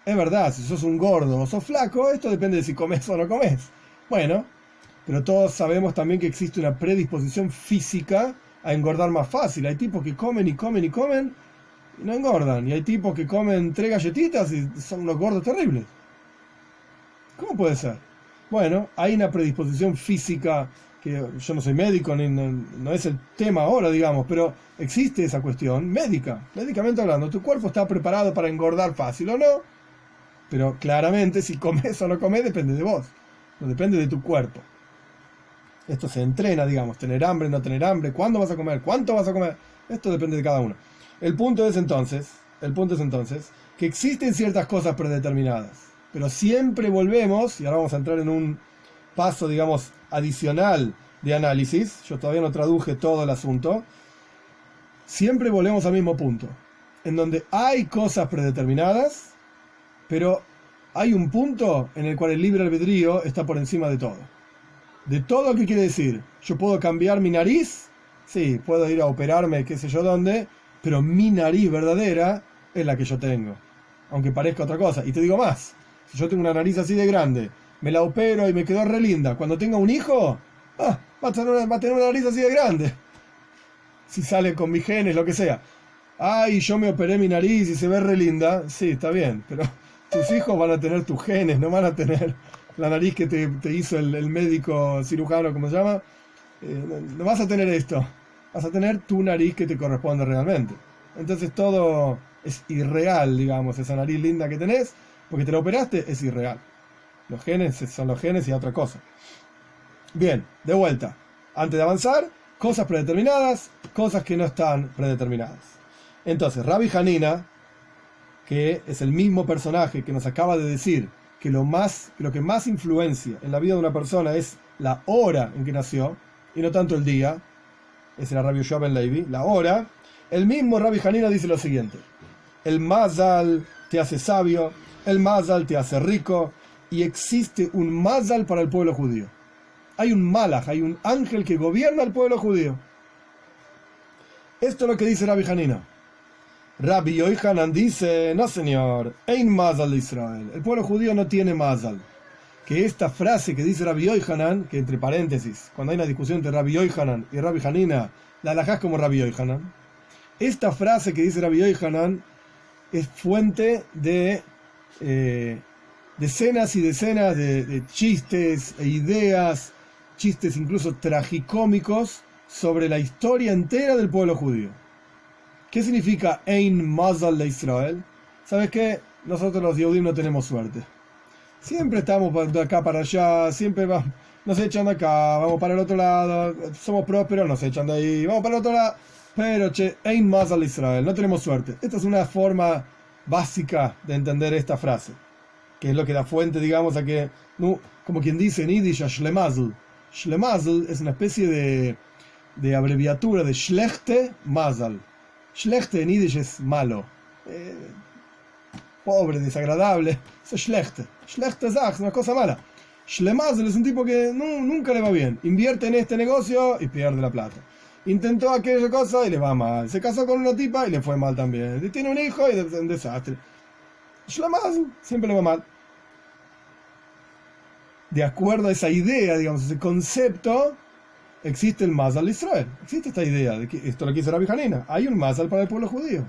Es verdad, si sos un gordo o sos flaco, esto depende de si comes o no comes. Bueno, pero todos sabemos también que existe una predisposición física a engordar más fácil. Hay tipos que comen y comen y comen y no engordan, y hay tipos que comen 3 galletitas y son unos gordos terribles. ¿Cómo puede ser? Bueno, hay una predisposición física, que yo no soy médico, no es el tema ahora, digamos, pero existe esa cuestión médicamente hablando. Tu cuerpo está preparado para engordar fácil o no, pero claramente si comes o no comes depende de vos, no depende de tu cuerpo. Esto se entrena, digamos, tener hambre, no tener hambre, cuándo vas a comer, cuánto vas a comer, esto depende de cada uno. El punto es entonces que existen ciertas cosas predeterminadas, pero siempre volvemos, y ahora vamos a entrar en un paso, digamos, adicional de análisis. Yo todavía no traduje todo el asunto, siempre volvemos al mismo punto, en donde hay cosas predeterminadas, pero hay un punto en el cual el libre albedrío está por encima de todo. De todo, ¿qué quiere decir? Yo puedo cambiar mi nariz, sí, puedo ir a operarme, qué sé yo dónde, pero mi nariz verdadera es la que yo tengo, aunque parezca otra cosa. Y te digo más, si yo tengo una nariz así de grande, me la opero y me quedó re linda, cuando tenga un hijo, va a tener una nariz así de grande. Si sale con mis genes, lo que sea. Ay, yo me operé mi nariz y se ve re linda, sí, está bien, pero tus hijos van a tener tus genes, no van a tener la nariz que te hizo el médico cirujano, como se llama. No vas a tener esto, vas a tener tu nariz que te corresponde realmente. Entonces todo es irreal, digamos, esa nariz linda que tenés, porque te la operaste, es irreal. Los genes son los genes y otra cosa. Bien, de vuelta. Antes de avanzar, cosas predeterminadas, cosas que no están predeterminadas. Entonces, Rabbi Hanina, que es el mismo personaje que nos acaba de decir que lo que más influencia en la vida de una persona es la hora en que nació, y no tanto el día, ese era Rabbi Yoshua ben Levi, la hora, el mismo Rabbi Hanina dice lo siguiente: el Mazal te hace sabio, el Mazal te hace rico, y existe un Mazal para el pueblo judío. Hay un Malach, hay un ángel que gobierna al pueblo judío. Esto es lo que dice Rabbi Hanina. Rabbi Yochanan dice, no señor, Ein Mazal de Israel. El pueblo judío no tiene Mazal. Que esta frase que dice Rabbi Yochanan, que entre paréntesis, cuando hay una discusión entre Rabbi Yochanan y Rabbi Hanina, la halajás como Rabbi Yochanan. Esta frase que dice Rabbi Yochanan es fuente de decenas y decenas de chistes e ideas, chistes incluso tragicómicos, sobre la historia entera del pueblo judío. ¿Qué significa Ein Mazal de Israel? ¿Sabes qué? Nosotros los Yehudim no tenemos suerte. Siempre estamos de acá para allá, siempre nos echan de acá, vamos para el otro lado, somos prósperos, nos echan de ahí, vamos para el otro lado. Pero Ein Mazal de Israel, no tenemos suerte. Esta es una forma básica de entender esta frase, que es lo que da fuente, digamos, a que, no, como quien dice en Yiddish, a Shlemazl. Shlemazl es una especie de abreviatura de Schlechte Mazal. Schlechte en Yiddish es malo, pobre, desagradable. Eso es Schlechte. Schlechte Sach es una cosa mala. Shlemazl es un tipo que nunca le va bien. Invierte en este negocio y pierde la plata. Intentó aquella cosa y le va mal. Se casó con una tipa y le fue mal también. Tiene un hijo y es un desastre. Shlemazl siempre le va mal. De acuerdo a esa idea, digamos, ese concepto, existe el Mazal de Israel. Existe esta idea de que esto lo quiso Rabbi Hanina. Hay un Mazal para el pueblo judío.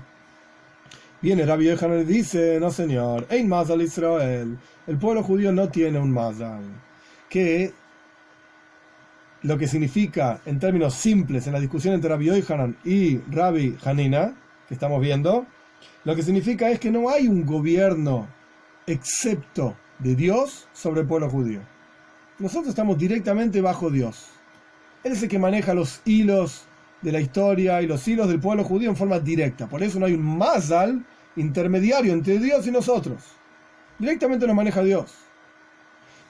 Viene Rabbi Yochanan y dice, no señor, Ein Mazal de Israel. El pueblo judío no tiene un Mazal. Que lo que significa, en términos simples, en la discusión entre Rabbi Yochanan y Rabbi Hanina, que estamos viendo, lo que significa es que no hay un gobierno excepto de Dios sobre el pueblo judío. Nosotros estamos directamente bajo Dios. Él es el que maneja los hilos de la historia y los hilos del pueblo judío en forma directa. Por eso no hay un Mazal intermediario entre Dios y nosotros. Directamente nos maneja Dios.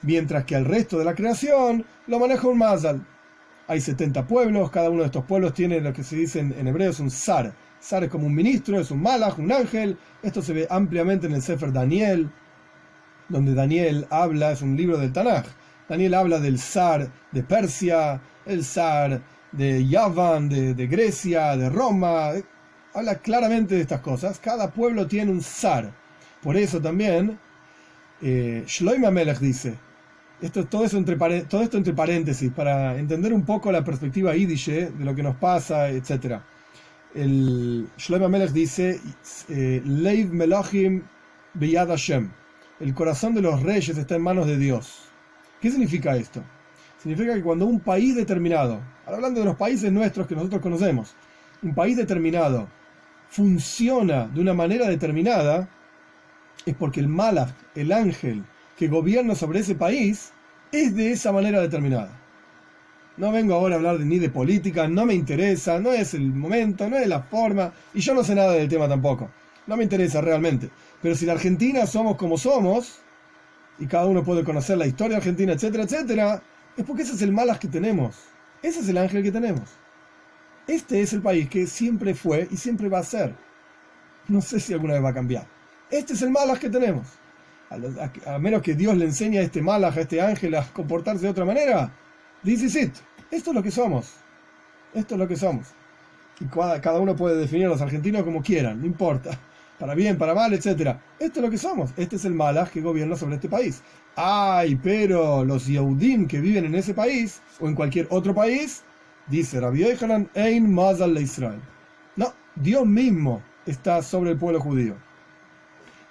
Mientras que al resto de la creación lo maneja un Mazal. Hay 70 pueblos, cada uno de estos pueblos tiene lo que se dice en hebreo es un Sar. Sar es como un ministro, es un Malach, un ángel. Esto se ve ampliamente en el Sefer Daniel, donde Daniel habla, es un libro del Tanaj. Daniel habla del zar de Persia, el zar de Yavan, de Grecia, de Roma. Habla claramente de estas cosas. Cada pueblo tiene un zar. Por eso también Shlomo HaMelech dice, todo esto entre paréntesis, para entender un poco la perspectiva yiddish de lo que nos pasa, etc. Shlomo HaMelech dice, Leiv Melachim Beyad Hashem. El corazón de los reyes está en manos de Dios. ¿Qué significa esto? Significa que cuando un país determinado, ahora hablando de los países nuestros que nosotros conocemos, un país determinado funciona de una manera determinada, es porque el Malach, el ángel que gobierna sobre ese país, es de esa manera determinada. No vengo ahora a hablar ni de política, no me interesa, no es el momento, no es la forma, y yo no sé nada del tema tampoco. No me interesa realmente. Pero si la Argentina somos como somos, y cada uno puede conocer la historia argentina, etcétera, etcétera, es porque ese es el Malach que tenemos. Ese es el ángel que tenemos. Este es el país que siempre fue y siempre va a ser. No sé si alguna vez va a cambiar. Este es el malaj que tenemos. A menos que Dios le enseñe a este malaj, a este ángel, a comportarse de otra manera. This is it. Esto es lo que somos. Esto es lo que somos. Y cada uno puede definir a los argentinos como quieran, no importa. Para bien, para mal, etc. Esto es lo que somos. Este es el malaj que gobierna sobre este país. Ay, pero los Yehudim que viven en ese país, o en cualquier otro país, dice Rabbi Yochanan, Ein Mazal le Israel. No, Dios mismo está sobre el pueblo judío.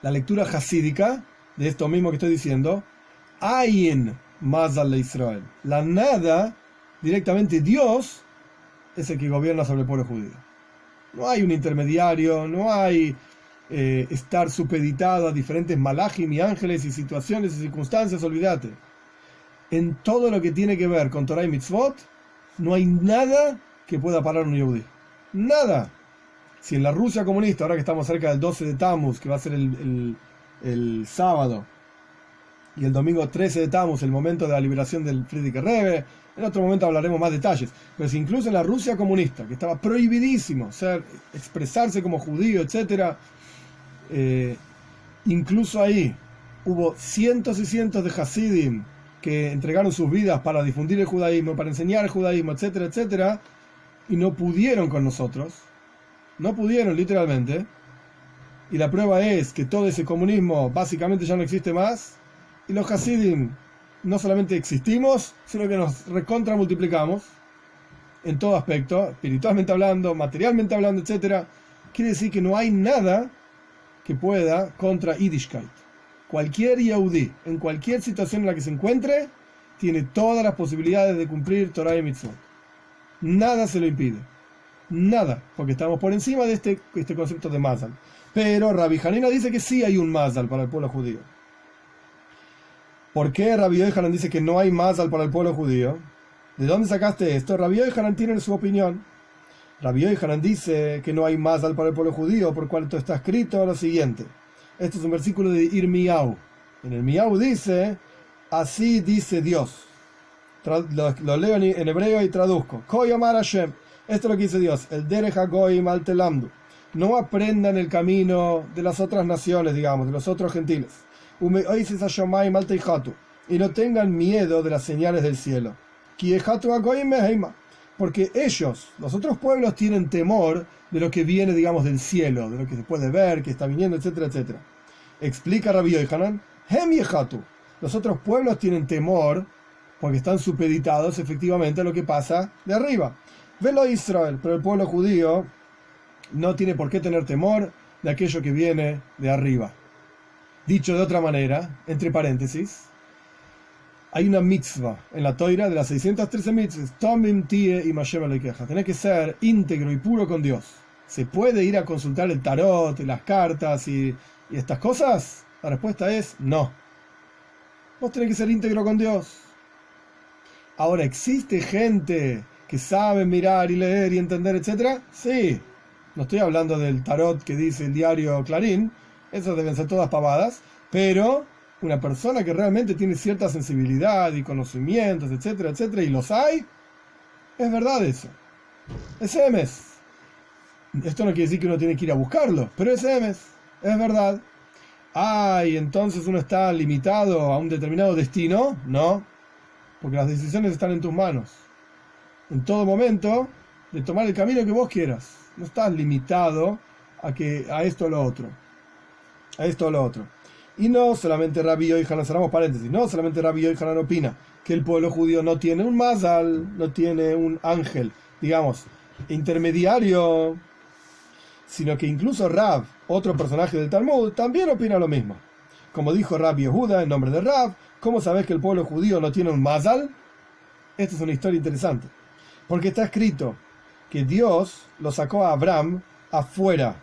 La lectura hasídica de esto mismo que estoy diciendo, Ayin Mazal le Israel. La nada, directamente Dios, es el que gobierna sobre el pueblo judío. No hay un intermediario, no hay estar supeditado a diferentes malajim y ángeles y situaciones y circunstancias, olvídate. En todo lo que tiene que ver con Torah y Mitzvot, no hay nada que pueda parar un Yehudí. Nada. Si en la Rusia comunista, ahora que estamos cerca del 12 de Tammuz, que va a ser el sábado, y el domingo 13 de Tammuz, el momento de la liberación del Friedrich Rebbe, en otro momento hablaremos más detalles, pero si incluso en la Rusia comunista, que estaba prohibidísimo expresarse como judío, etc., incluso ahí hubo cientos y cientos de Hasidim que entregaron sus vidas para difundir el judaísmo, para enseñar el judaísmo, etcétera, etcétera, y no pudieron con nosotros. No pudieron, literalmente. Y la prueba es que todo ese comunismo básicamente ya no existe más. Y los Hasidim no solamente existimos, sino que nos recontra multiplicamos en todo aspecto, espiritualmente hablando, materialmente hablando, etc. Quiere decir que no hay nada que pueda contra Yiddishkeit. Cualquier Yehudí, en cualquier situación en la que se encuentre, tiene todas las posibilidades de cumplir Torah y Mitzvot. Nada se lo impide. Nada, porque estamos por encima de este concepto de Mazal. Pero Rabbi Hanina dice que sí hay un Mazal para el pueblo judío. ¿Por qué Rabbi Yochanan dice que no hay Mazal para el pueblo judío? ¿De dónde sacaste esto? Rabbi Yochanan tiene su opinión. Rabbi Yochanan dice que no hay Mazal para el pueblo judío, por cuanto está escrito lo siguiente. Esto es un versículo de Irmiyahu. En el Miyahu dice, así dice Dios. Lo leo en hebreo y traduzco. Koyomar Hashem. Esto es lo que dice Dios. El derech hagoyim al telamdu. No aprendan el camino de las otras naciones, digamos, de los otros gentiles. Y no tengan miedo de las señales del cielo. Porque ellos, los otros pueblos, tienen temor de lo que viene, digamos, del cielo, de lo que se puede ver, que está viniendo, etcétera, etcétera. Explica Rabbi Yochanan, Hem yechatu. Los otros pueblos tienen temor porque están supeditados efectivamente a lo que pasa de arriba. Velo Israel, pero el pueblo judío no tiene por qué tener temor de aquello que viene de arriba. Dicho de otra manera, entre paréntesis, hay una mitzvah en la Toira de las 613 mitzvahs, Tomim tie y Mashem Elokeja. Tenés que ser íntegro y puro con Dios. ¿Se puede ir a consultar el tarot, las cartas y estas cosas? La respuesta es no. Vos tenés que ser íntegro con Dios. Ahora, ¿existe gente que sabe mirar y leer y entender, etcétera? Sí. No estoy hablando del tarot que dice el diario Clarín. Esas deben ser todas pavadas. Pero una persona que realmente tiene cierta sensibilidad y conocimientos, etcétera, etcétera, y los hay, es verdad eso. Es emes. Esto no quiere decir que uno tiene que ir a buscarlo, pero es emes. Es verdad. Y entonces uno está limitado a un determinado destino. No. Porque las decisiones están en tus manos. En todo momento, de tomar el camino que vos quieras. No estás limitado a esto o lo otro. A esto o lo otro. Y no solamente Rabbi Yochanan, cerramos paréntesis, no solamente Rabbi Yochanan opina que el pueblo judío no tiene un mazal, no tiene un ángel, digamos, intermediario, sino que incluso Rav, otro personaje del Talmud, también opina lo mismo. Como dijo Rabbi Yehuda en nombre de Rav, ¿cómo sabés que el pueblo judío no tiene un mazal? Esta es una historia interesante. Porque está escrito que Dios lo sacó a Abraham afuera.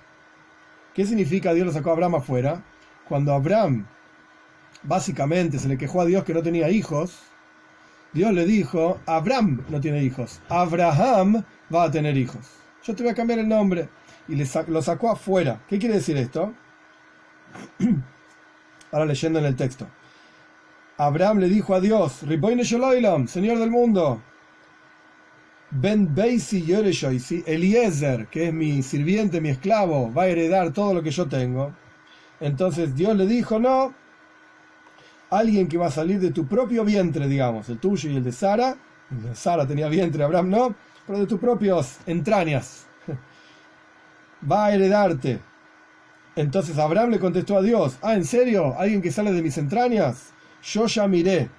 ¿Qué significa Dios lo sacó a Abraham afuera? Cuando Abraham básicamente se le quejó a Dios que no tenía hijos, Dios le dijo, Abraham no tiene hijos, Abraham va a tener hijos. Yo te voy a cambiar el nombre. Y lo sacó afuera. ¿Qué quiere decir esto? Ahora leyendo en el texto. Abraham le dijo a Dios, Ribono shel olam, Señor del mundo, Ben Beisi Yoreshoisi, Eliezer, que es mi sirviente, mi esclavo, va a heredar todo lo que yo tengo. Entonces Dios le dijo, no, alguien que va a salir de tu propio vientre, digamos, el tuyo y el de Sara. Sara tenía vientre, Abraham no, pero de tus propias entrañas, va a heredarte. Entonces Abraham le contestó a Dios, ¿en serio? ¿Alguien que sale de mis entrañas? Yo ya miré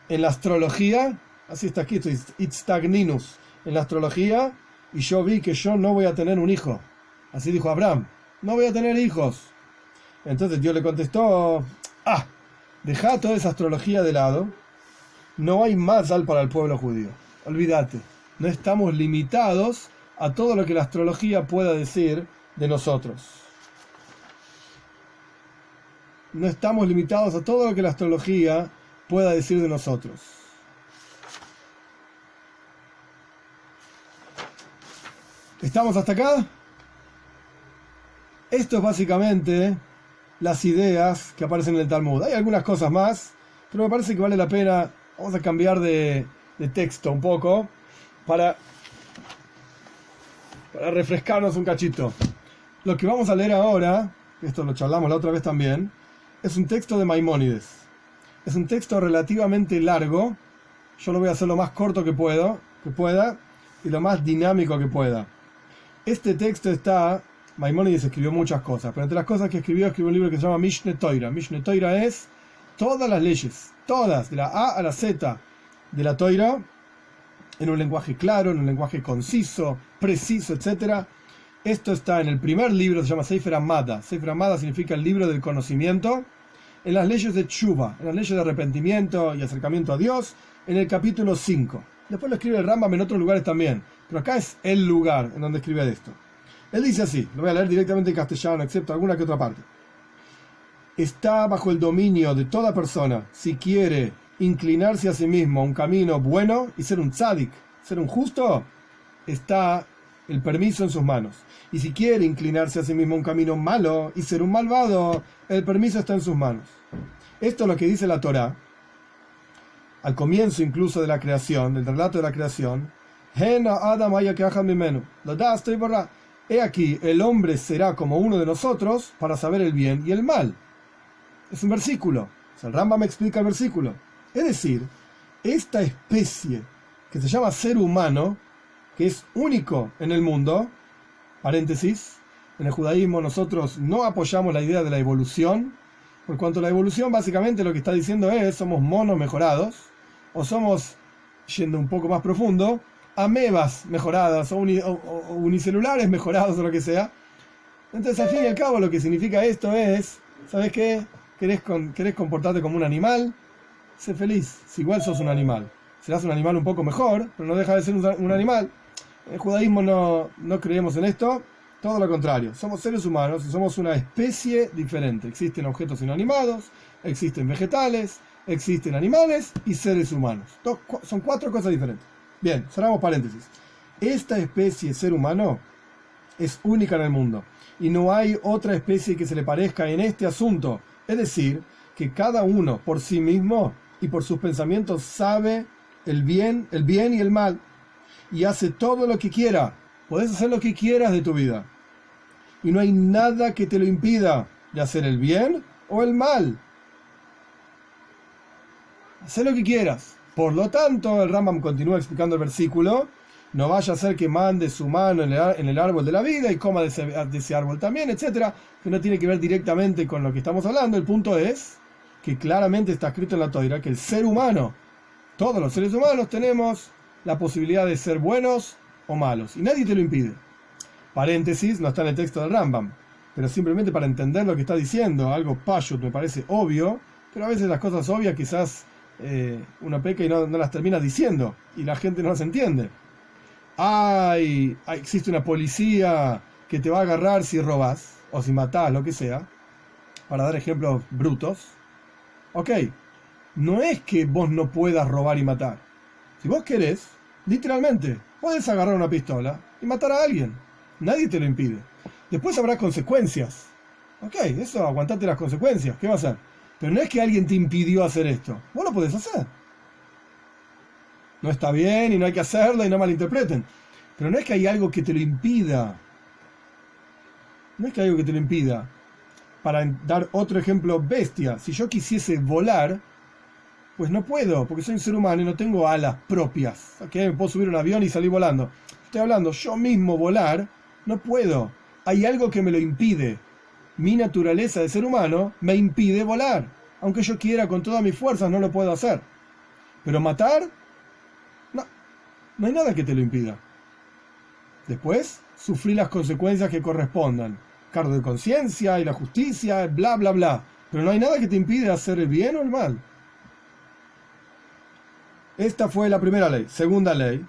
en la astrología, así está escrito, Itztagninus, en la astrología, y yo vi que yo no voy a tener un hijo. Así dijo Abraham, no voy a tener hijos. Entonces Dios le contestó, deja toda esa astrología de lado, no hay mazal para el pueblo judío, olvídate, no estamos limitados a todo lo que la astrología pueda decir de nosotros. No estamos limitados a todo lo que la astrología pueda decir de nosotros. ¿Estamos hasta acá? Esto es básicamente las ideas que aparecen en el Talmud. Hay algunas cosas más, pero me parece que vale la pena. Vamos a cambiar de texto un poco para refrescarnos un cachito. Lo que vamos a leer ahora, esto lo charlamos la otra vez también, es un texto de Maimónides. Es un texto relativamente largo. Yo lo voy a hacer lo más corto que pueda y lo más dinámico que pueda. Este texto Maimónides escribió muchas cosas, pero entre las cosas que escribió un libro que se llama Mishneh Torah. Mishneh Torah es todas las leyes, todas, de la A a la Z de la Torah, en un lenguaje claro, en un lenguaje conciso, preciso, etc. Esto está en el primer libro, se llama Sefer Hamada. Sefer Hamada significa el libro del conocimiento, en las leyes de Tshuva, en las leyes de arrepentimiento y acercamiento a Dios, en el capítulo 5. Después lo escribe el Rambam en otros lugares también, pero acá es el lugar en donde escribe esto. Él dice así, lo voy a leer directamente en castellano, excepto alguna que otra parte. Está bajo el dominio de toda persona, si quiere inclinarse a sí mismo a un camino bueno y ser un tzadik, ser un justo, está el permiso en sus manos. Y si quiere inclinarse a sí mismo a un camino malo y ser un malvado, el permiso está en sus manos. Esto es lo que dice la Torá, al comienzo incluso de la creación, del relato de la creación. He aquí, el hombre será como uno de nosotros para saber el bien y el mal. Es un versículo. El Rambam me explica el versículo. Es decir, esta especie que se llama ser humano, que es único en el mundo, paréntesis, en el judaísmo nosotros no apoyamos la idea de la evolución, por cuanto la evolución básicamente lo que está diciendo es, somos monos mejorados, o somos, yendo un poco más profundo, amebas mejoradas, o unicelulares mejorados, o lo que sea. Entonces, al fin y al cabo, lo que significa esto es, ¿sabes qué? ¿Querés comportarte como un animal? Sé feliz, si igual sos un animal. Serás un animal un poco mejor, pero no deja de ser un animal. En el judaísmo no creemos en esto, todo lo contrario. Somos seres humanos y somos una especie diferente. Existen objetos inanimados, existen vegetales, existen animales y seres humanos. Son 4 cosas diferentes. Bien, cerramos paréntesis. Esta especie ser humano es única en el mundo y no hay otra especie que se le parezca en este asunto. Es decir, que cada uno por sí mismo y por sus pensamientos sabe el bien y el mal y hace todo lo que quiera. Podés hacer lo que quieras de tu vida y no hay nada que te lo impida de hacer el bien o el mal. Haz lo que quieras. Por lo tanto, el Rambam continúa explicando el versículo, no vaya a ser que mande su mano en el árbol de la vida y coma de ese árbol también, etcétera, que no tiene que ver directamente con lo que estamos hablando. El punto es que claramente está escrito en la Torá que el ser humano, todos los seres humanos tenemos la posibilidad de ser buenos o malos, y nadie te lo impide. Paréntesis, no está en el texto del Rambam, pero simplemente para entender lo que está diciendo, algo pashut me parece obvio, pero a veces las cosas obvias quizás uno peca y no las termina diciendo, y la gente no las entiende. Existe una policía que te va a agarrar si robas, o si matás, lo que sea, para dar ejemplos brutos. Ok, no es que vos no puedas robar y matar. Si vos querés, literalmente, puedes agarrar una pistola y matar a alguien. Nadie te lo impide. Después habrá consecuencias. Ok, eso, aguantate las consecuencias. ¿Qué va a hacer? Pero no es que alguien te impidió hacer esto. Vos lo podés hacer. No está bien y no hay que hacerlo y no malinterpreten. Pero no es que hay algo que te lo impida. No es que hay algo que te lo impida. Para dar otro ejemplo bestia, si yo quisiese volar, pues no puedo, porque soy un ser humano y no tengo alas propias. ¿Ok? Me puedo subir a un avión y salir volando. Estoy hablando, yo mismo volar, no puedo. Hay algo que me lo impide. Mi naturaleza de ser humano me impide volar. Aunque yo quiera con todas mis fuerzas, no lo puedo hacer. Pero matar, no, no hay nada que te lo impida. Después, sufrir las consecuencias que correspondan. Cargo de conciencia y la justicia, bla, bla, bla. Pero no hay nada que te impida hacer el bien o el mal. Esta fue la primera ley. Segunda ley.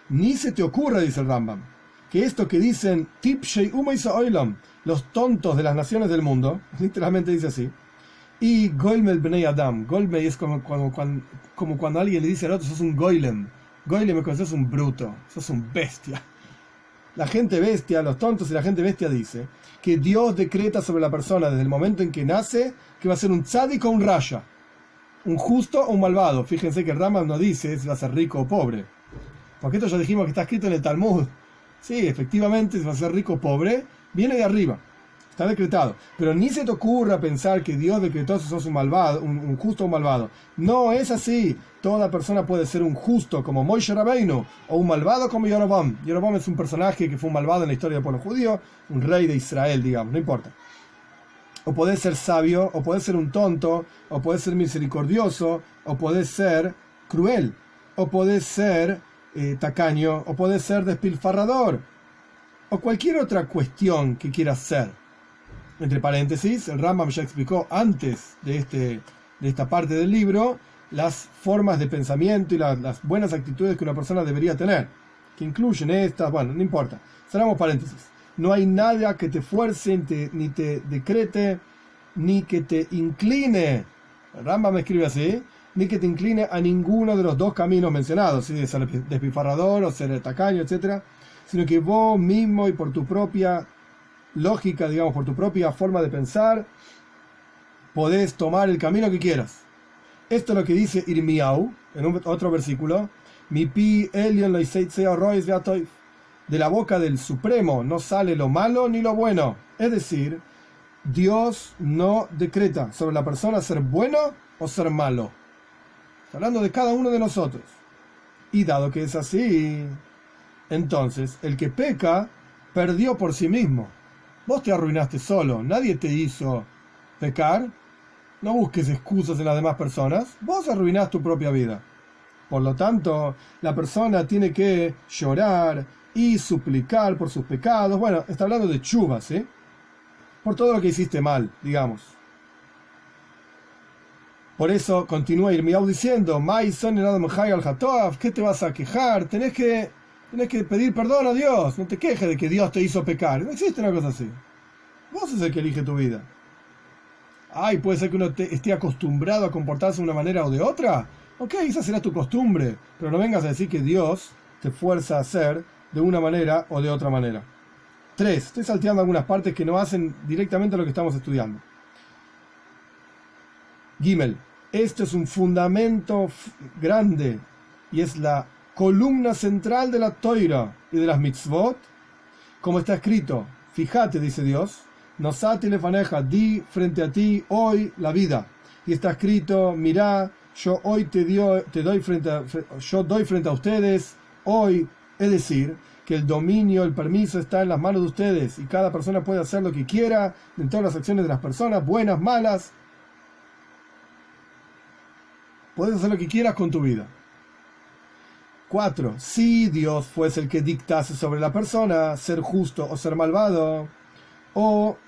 Ni se te ocurra, dice el Rambam, que esto que dicen Tipshei Umaysa Oilam, los tontos de las naciones del mundo, literalmente dice así, y Goilmel Bnei Adam. Goilmel es como cuando alguien le dice al otro, sos un Goilem. Goilem es cuando sos un bruto, sos un bestia. La gente bestia, los tontos y la gente bestia dice que Dios decreta sobre la persona desde el momento en que nace que va a ser un tzadik o un rasha, un justo o un malvado. Fíjense que el Rambam no dice si va a ser rico o pobre, porque esto ya dijimos que está escrito en el Talmud. Sí, efectivamente, si va a ser rico o pobre, viene de arriba, está decretado. Pero ni se te ocurra pensar que Dios decretó si sos un malvado, un justo o un malvado. No es así. Toda persona puede ser un justo como Moshe Rabbeinu o un malvado como Jeroboam. Jeroboam es un personaje que fue un malvado en la historia del pueblo judío, un rey de Israel, digamos, no importa. O podés ser sabio, o podés ser un tonto, o podés ser misericordioso, o podés ser cruel, o podés ser tacaño, o podés ser despilfarrador, o cualquier otra cuestión que quieras ser. Entre paréntesis, el Rambam ya explicó antes de esta parte del libro las formas de pensamiento y las buenas actitudes que una persona debería tener, que incluyen estas, bueno, no importa. Cerramos paréntesis. No hay nada que te fuerce, ni te decrete, ni que te incline. El Rambam me escribe así, ni que te incline a ninguno de los dos caminos mencionados, ¿sí? De ser despilfarrador o ser tacaño, etc., sino que vos mismo y por tu propia lógica, digamos, por tu propia forma de pensar, podés tomar el camino que quieras. Esto es lo que dice Irmiau en otro versículo. Mi pi elion lo rois veatoif. De la boca del Supremo no sale lo malo ni lo bueno. Es decir, Dios no decreta sobre la persona ser bueno o ser malo. Está hablando de cada uno de nosotros. Y dado que es así, entonces el que peca perdió por sí mismo. Vos te arruinaste solo, nadie te hizo pecar. No busques excusas en las demás personas, vos arruinás tu propia vida. Por lo tanto, la persona tiene que llorar y suplicar por sus pecados. Bueno, está hablando de chuvas, ¿sí? Por todo lo que hiciste mal, digamos. Por eso continúa Irmiau diciendo, ¿qué te vas a quejar? Tenés que pedir perdón a Dios. No te quejes de que Dios te hizo pecar. No existe una cosa así. Vos sos el que elige tu vida. Ay, puede ser que uno esté acostumbrado a comportarse de una manera o de otra. Ok, esa será tu costumbre, pero no vengas a decir que Dios te fuerza a hacer de una manera o de otra manera. 3. Estoy salteando algunas partes que no hacen directamente a lo que estamos estudiando. Gimel. Esto es un fundamento grande y es la columna central de la Toira y de las mitzvot, como está escrito. Fíjate, dice Dios, Nosati lefaneja, di frente a ti hoy la vida. Y está escrito, mirá, yo hoy doy frente a ustedes hoy. Es decir, que el dominio, el permiso está en las manos de ustedes y cada persona puede hacer lo que quiera en todas las acciones de las personas, buenas, malas. Puedes hacer lo que quieras con tu vida. 4. Si Dios fuese el que dictase sobre la persona ser justo o ser malvado, o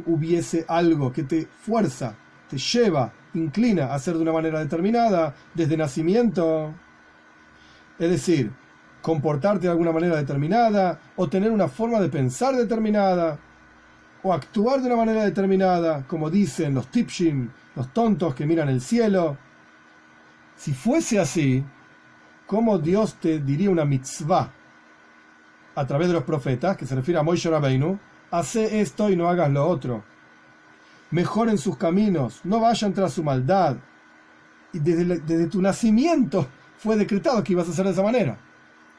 hubiese algo que te fuerza, te lleva, inclina a hacer de una manera determinada desde nacimiento, es decir, comportarte de alguna manera determinada, o tener una forma de pensar determinada, o actuar de una manera determinada, como dicen los tipshim, los tontos que miran el cielo. Si fuese así, ¿cómo Dios te diría una mitzvah a través de los profetas, que se refiere a Moshe Rabbeinu? Hace esto y no hagas lo otro. Mejoren sus caminos, no vayan tras su maldad. Y desde tu nacimiento fue decretado que ibas a hacer de esa manera.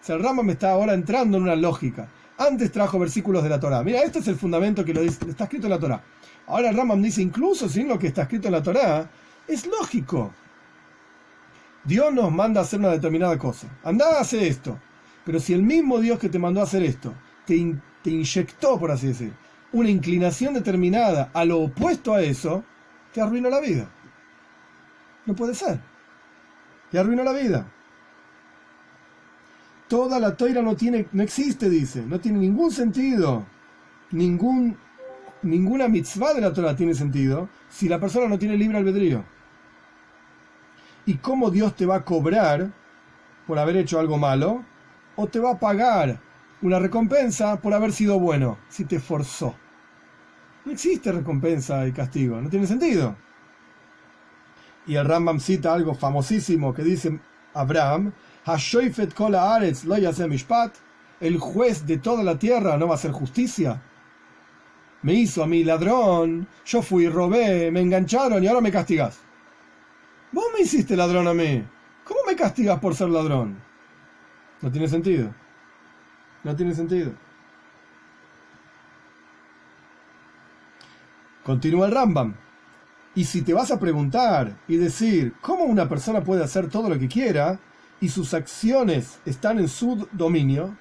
O sea, el Rambam está ahora entrando en una lógica. Antes trajo versículos de la Torá. Mira, este es el fundamento que está escrito en la Torá. Ahora el Rambam dice, incluso sin lo que está escrito en la Torá, es lógico. Dios nos manda a hacer una determinada cosa. Andá a hacer esto. Pero si el mismo Dios que te mandó a hacer esto te inyectó, por así decir, una inclinación determinada a lo opuesto a eso, te arruinó la vida. No puede ser. Te arruinó la vida. Toda la toira no existe, dice. No tiene ningún sentido. Ninguna mitzvah de la Torah tiene sentido si la persona no tiene libre albedrío. ¿Y cómo Dios te va a cobrar por haber hecho algo malo? ¿O te va a pagar una recompensa por haber sido bueno, si te forzó? No existe recompensa y castigo, no tiene sentido. Y el Rambam cita algo famosísimo que dice Abraham, Hashoifet kol haaretz lo yaseh mishpat, el juez de toda la tierra no va a hacer justicia. Me hizo a mí ladrón, yo fui, robé, me engancharon y ahora me castigas. Vos me hiciste ladrón a mí, ¿cómo me castigas por ser ladrón? No tiene sentido. No tiene sentido. Continúa el Rambam. Y si te vas a preguntar y decir cómo una persona puede hacer todo lo que quiera y sus acciones están en su dominio,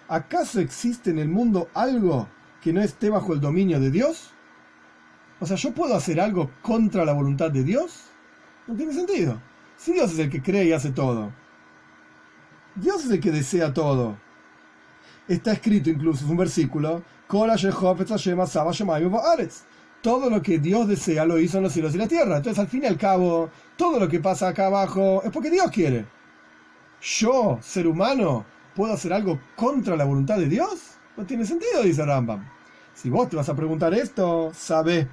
¿acaso existe en el mundo algo que no esté bajo el dominio de Dios? O sea, ¿yo puedo hacer algo contra la voluntad de Dios? No tiene sentido. Si Dios es el que cree y hace todo. Dios es el que desea todo. Está escrito incluso, es un versículo, todo lo que Dios desea lo hizo en los cielos y la tierra. Entonces, al fin y al cabo, todo lo que pasa acá abajo es porque Dios quiere. ¿Yo, ser humano, puedo hacer algo contra la voluntad de Dios? No tiene sentido, dice Rambam. Si vos te vas a preguntar esto, sabé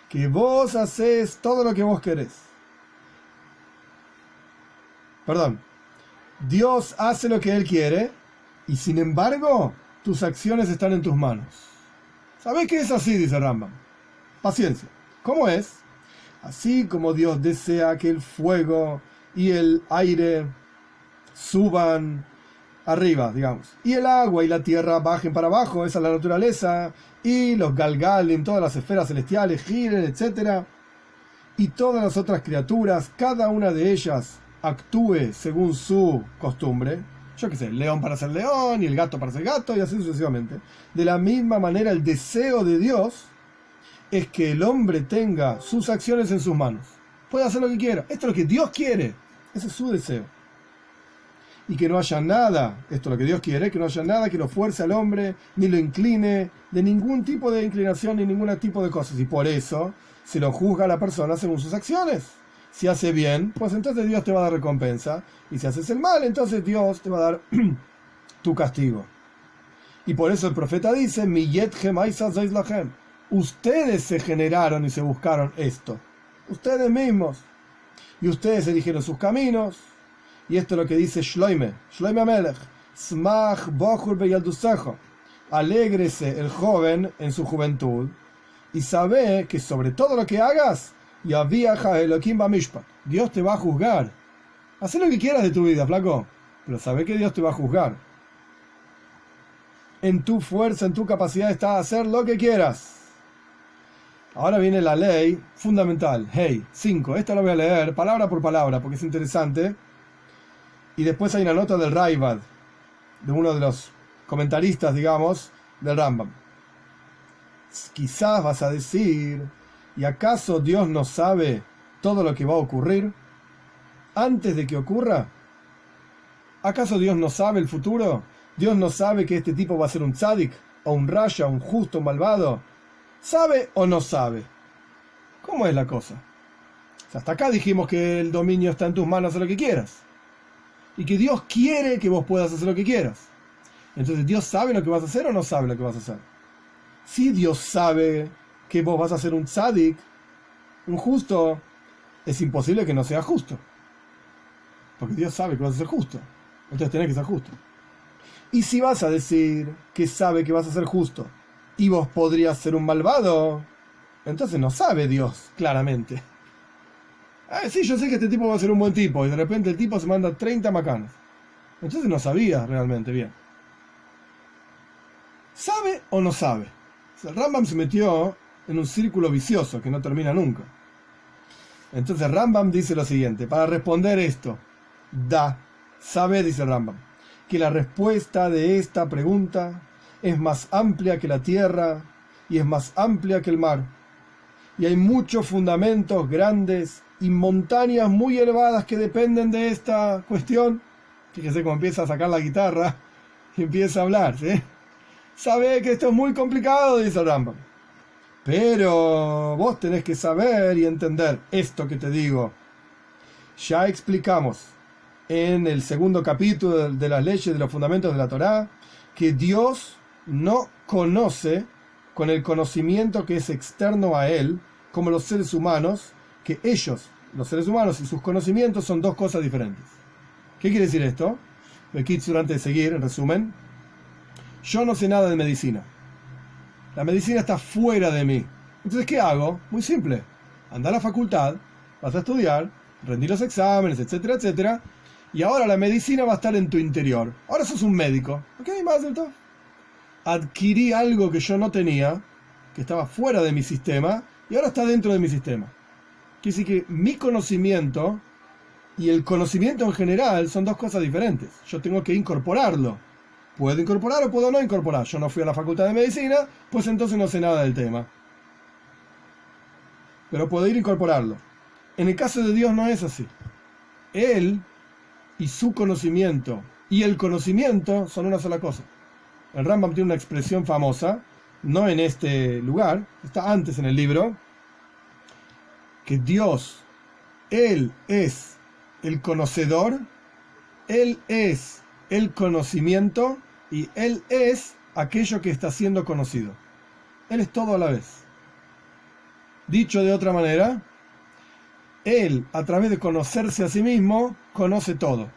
que vos hacés todo lo que vos querés. Perdón. Dios hace lo que Él quiere y sin embargo tus acciones están en tus manos. ¿Sabés que es así? Dice Rambam. Paciencia. ¿Cómo es? Así como Dios desea que el fuego y el aire suban arriba, digamos, y el agua y la tierra bajen para abajo, esa es la naturaleza, y los galgalim, todas las esferas celestiales giren, etc. Y todas las otras criaturas, cada una de ellas actúe según su costumbre. Yo qué sé, el león para ser león y el gato para ser gato y así sucesivamente. De la misma manera, el deseo de Dios es que el hombre tenga sus acciones en sus manos. Puede hacer lo que quiera. Esto es lo que Dios quiere. Ese es su deseo. Y que no haya nada, esto es lo que Dios quiere, que no haya nada que lo fuerce al hombre, ni lo incline, de ningún tipo de inclinación, ni ningún tipo de cosas. Y por eso se lo juzga a la persona según sus acciones. Si hace bien, pues entonces Dios te va a dar recompensa. Y si haces el mal, entonces Dios te va a dar tu castigo. Y por eso el profeta dice, ustedes se generaron y se buscaron esto. Ustedes mismos. Y ustedes eligieron sus caminos. Y esto es lo que dice Shloime Amelech. Smach bochur beyaldusejo. Alégrese el joven en su juventud. Y sabe que sobre todo lo que hagas, Dios te va a juzgar. Haz lo que quieras de tu vida, flaco, pero sabe que Dios te va a juzgar. En tu fuerza, en tu capacidad está hacer lo que quieras. Ahora viene la ley fundamental. Hey, 5. Esta la voy a leer palabra por palabra porque es interesante. Y después hay una nota del Raibad, de uno de los comentaristas, digamos, del Rambam. Quizás vas a decir, ¿y acaso Dios no sabe todo lo que va a ocurrir antes de que ocurra? ¿Acaso Dios no sabe el futuro? ¿Dios no sabe que este tipo va a ser un tzadik, o un rasha, un justo, un malvado? ¿Sabe o no sabe? ¿Cómo es la cosa? O sea, hasta acá dijimos que el dominio está en tus manos, haz lo que quieras. Y que Dios quiere que vos puedas hacer lo que quieras. Entonces, ¿Dios sabe lo que vas a hacer o no sabe lo que vas a hacer? Si Dios sabe que vos vas a ser un tzadik, un justo, es imposible que no sea justo. Porque Dios sabe que vas a ser justo. Entonces tenés que ser justo. Y si vas a decir que sabe que vas a ser justo y vos podrías ser un malvado, entonces no sabe Dios claramente. Sí, yo sé que este tipo va a ser un buen tipo, y de repente el tipo se manda 30 macanas. Entonces no sabía realmente bien. ¿Sabe o no sabe? O sea, el Rambam se metió en un círculo vicioso que no termina nunca. Entonces Rambam dice lo siguiente, para responder esto, sabe, dice Rambam, que la respuesta de esta pregunta es más amplia que la tierra y es más amplia que el mar. Y hay muchos fundamentos grandes y montañas muy elevadas que dependen de esta cuestión. Fíjese cómo empieza a sacar la guitarra y empieza a hablar, ¿sí? Sabe que esto es muy complicado, dice el Rambam. Pero vos tenés que saber y entender esto que te digo. Ya explicamos en el segundo capítulo de las leyes de los fundamentos de la Torá que Dios no conoce con el conocimiento que es externo a Él, como los seres humanos, que ellos, los seres humanos y sus conocimientos son dos cosas diferentes. ¿Qué quiere decir esto? Bekitsur, antes de seguir, en resumen, yo no sé nada de medicina. La medicina está fuera de mí. Entonces, ¿qué hago? Muy simple. Anda a la facultad, vas a estudiar, rendí los exámenes, etcétera, etcétera, y ahora la medicina va a estar en tu interior. Ahora sos un médico. ¿Ok? Más del todo. Adquirí algo que yo no tenía, que estaba fuera de mi sistema, y ahora está dentro de mi sistema. Quiere decir que mi conocimiento y el conocimiento en general son dos cosas diferentes. Yo tengo que incorporarlo. ¿Puedo incorporar o puedo no incorporar? Yo no fui a la facultad de medicina, pues entonces no sé nada del tema. Pero puedo ir a incorporarlo. En el caso de Dios no es así. Él y su conocimiento y el conocimiento son una sola cosa. El Rambam tiene una expresión famosa, no en este lugar, está antes en el libro, que Dios, Él es el conocedor, Él es el conocimiento y Él es aquello que está siendo conocido. Él es todo a la vez. Dicho de otra manera, Él, a través de conocerse a sí mismo, conoce todo.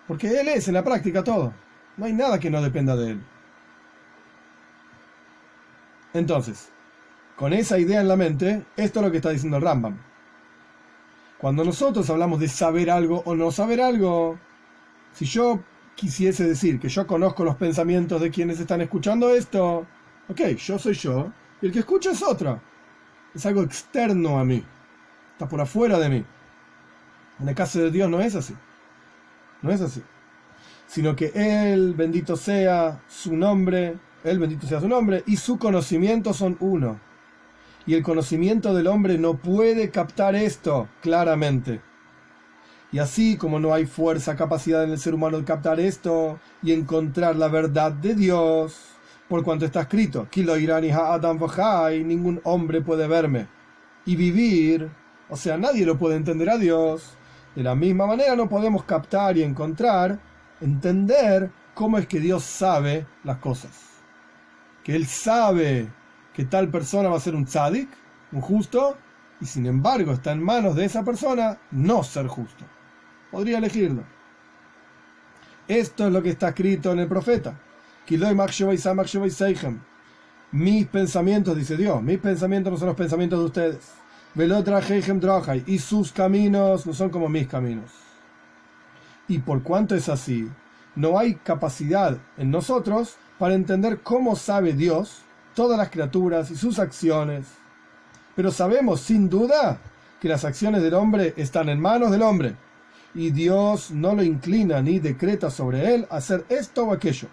Porque Él es en la práctica todo. No hay nada que no dependa de Él. Entonces, con esa idea en la mente, esto es lo que está diciendo el Rambam. Cuando nosotros hablamos de saber algo o no saber algo, si yo quisiese decir que yo conozco los pensamientos de quienes están escuchando esto, ok, yo soy yo, y el que escucha es otro. Es algo externo a mí. Está por afuera de mí. En el caso de Dios no es así. No es así. Sino que Él, bendito sea su nombre, Él, bendito sea su nombre, y su conocimiento son uno. Y el conocimiento del hombre no puede captar esto claramente. Y así como no hay fuerza, capacidad en el ser humano de captar esto y encontrar la verdad de Dios, por cuanto está escrito, ningún hombre puede verme y vivir, o sea, nadie lo puede entender a Dios. De la misma manera no podemos captar y entender cómo es que Dios sabe las cosas. Que Él sabe que tal persona va a ser un tzadik, un justo, y sin embargo está en manos de esa persona no ser justo. Podría elegirlo. Esto es lo que está escrito en el profeta. Mis pensamientos, dice Dios, mis pensamientos no son los pensamientos de ustedes. Y sus caminos no son como mis caminos. Y por cuanto es así, no hay capacidad en nosotros para entender cómo sabe Dios todas las criaturas y sus acciones. Pero sabemos sin duda que las acciones del hombre están en manos del hombre. Y Dios no lo inclina ni decreta sobre él hacer esto o aquello.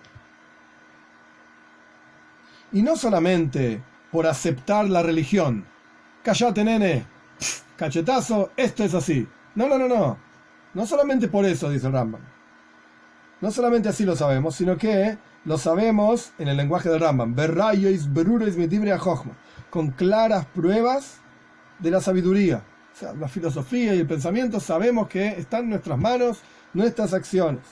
Y no solamente por aceptar la religión. Cállate, nene. Cachetazo, esto es así. No. No solamente por eso, dice el Rambam. No solamente así lo sabemos, sino que lo sabemos en el lenguaje del Rambam. Con claras pruebas de la sabiduría. O sea, la filosofía y el pensamiento sabemos que están en nuestras manos, nuestras acciones.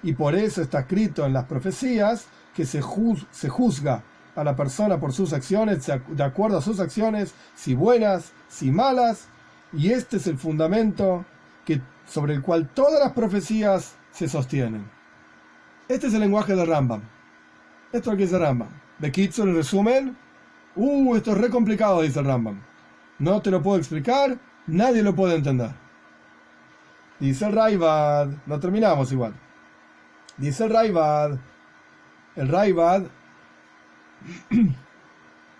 Y por eso está escrito en las profecías que se juzga a la persona por sus acciones, de acuerdo a sus acciones, si buenas, si malas. Y este es el fundamento sobre el cual todas las profecías se sostienen. Este es el lenguaje del Rambam. Esto es lo que dice el Rambam. Bekitsur, en resumen, esto es re complicado, dice el Rambam. No te lo puedo explicar, Nadie lo puede entender. Dice el Raibad, no terminamos igual. Dice el Raibad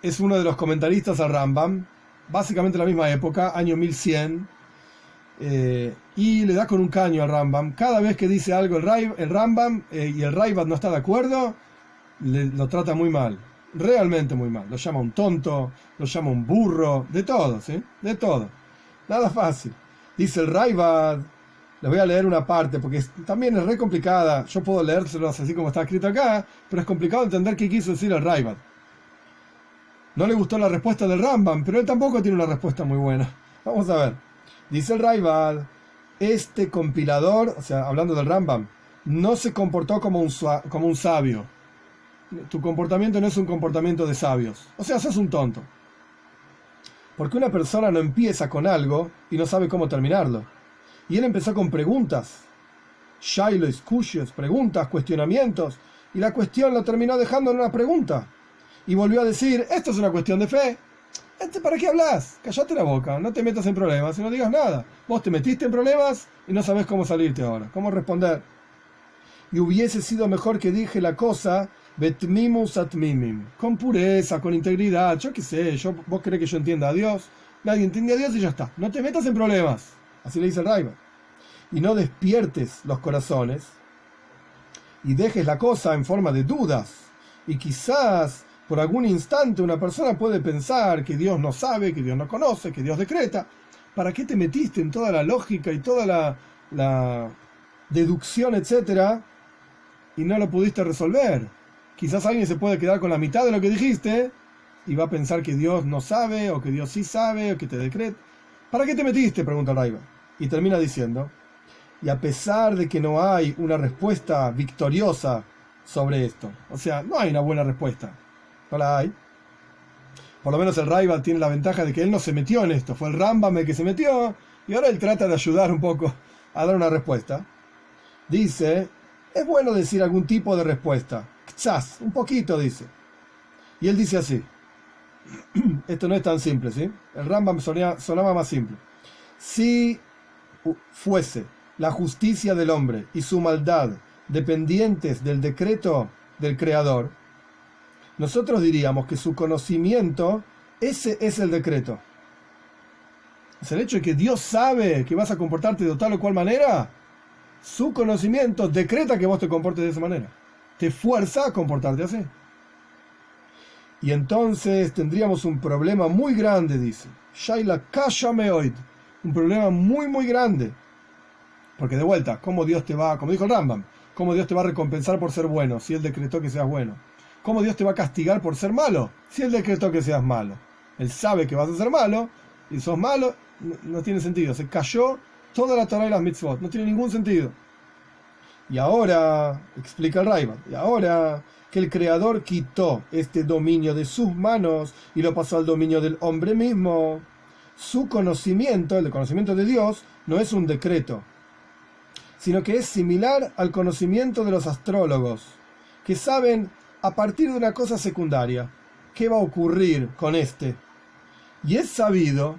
es uno de los comentaristas al Rambam, básicamente en la misma época, año 1100, y le da con un caño al Rambam. Cada vez que dice algo el Rambam y el Raibad no está de acuerdo, lo trata muy mal, realmente muy mal. Lo llama un tonto, lo llama un burro, de todo, ¿sí? De todo. Nada fácil. Dice el Raibad, les voy a leer una parte porque también es re complicada. Yo puedo leérselos así como está escrito acá, pero es complicado entender qué quiso decir el Raibad. No le gustó la respuesta del Rambam, pero él tampoco tiene una respuesta muy buena. Vamos a ver. Dice el Raibad, este compilador, o sea, hablando del Rambam, no se comportó como un sabio. Tu comportamiento no es un comportamiento de sabios. O sea, sos un tonto. Porque una persona no empieza con algo y no sabe cómo terminarlo. Y él empezó con preguntas. Shailos, kushos, preguntas, cuestionamientos. Y la cuestión la terminó dejando en una pregunta. Y volvió a decir, esto es una cuestión de fe. ¿Para qué hablas? Cállate la boca, no te metas en problemas y no digas nada. Vos te metiste en problemas y no sabés cómo salirte ahora, cómo responder. Y hubiese sido mejor que dije la cosa betmimus atmimim, con pureza, con integridad, yo qué sé, vos querés que yo entienda a Dios, nadie entiende a Dios y ya está. No te metas en problemas, así le dice el Raibad. Y no despiertes los corazones y dejes la cosa en forma de dudas. Y quizás por algún instante una persona puede pensar que Dios no sabe, que Dios no conoce, que Dios decreta. ¿Para qué te metiste en toda la lógica y toda la deducción, etcétera, y no lo pudiste resolver? Quizás alguien se puede quedar con la mitad de lo que dijiste y va a pensar que Dios no sabe, o que Dios sí sabe, o que te decreta. ¿Para qué te metiste?, pregunta Raiva. Y termina diciendo, y a pesar de que no hay una respuesta victoriosa sobre esto, o sea, no hay una buena respuesta, no la hay. Por lo menos el Raiva tiene la ventaja de que él no se metió en esto, fue el Rambam el que se metió, y ahora él trata de ayudar un poco a dar una respuesta. Dice, es bueno decir algún tipo de respuesta, quizás, un poquito, dice. Y él dice así, esto no es tan simple, ¿sí? El Rambam sonaba más simple. Si fuese la justicia del hombre y su maldad dependientes del decreto del Creador, nosotros diríamos que su conocimiento, ese es el decreto. Es el hecho de que Dios sabe que vas a comportarte de tal o cual manera. Su conocimiento decreta que vos te comportes de esa manera. Te fuerza a comportarte así. Y entonces tendríamos un problema muy grande, dice. Shaila Kashameoid. Un problema muy, muy grande. Porque de vuelta, ¿cómo Dios te va, como dijo el Rambam, cómo Dios te va a recompensar por ser bueno, si Él decretó que seas bueno? ¿Cómo Dios te va a castigar por ser malo, si Él decretó que seas malo? Él sabe que vas a ser malo, y sos malo, no tiene sentido. Se cayó toda la Torah y las mitzvot, no tiene ningún sentido. Y ahora, explica el Raiva, y ahora que el Creador quitó este dominio de sus manos y lo pasó al dominio del hombre mismo, su conocimiento, el conocimiento de Dios, no es un decreto, sino que es similar al conocimiento de los astrólogos, que saben a partir de una cosa secundaria qué va a ocurrir con este. Y es sabido,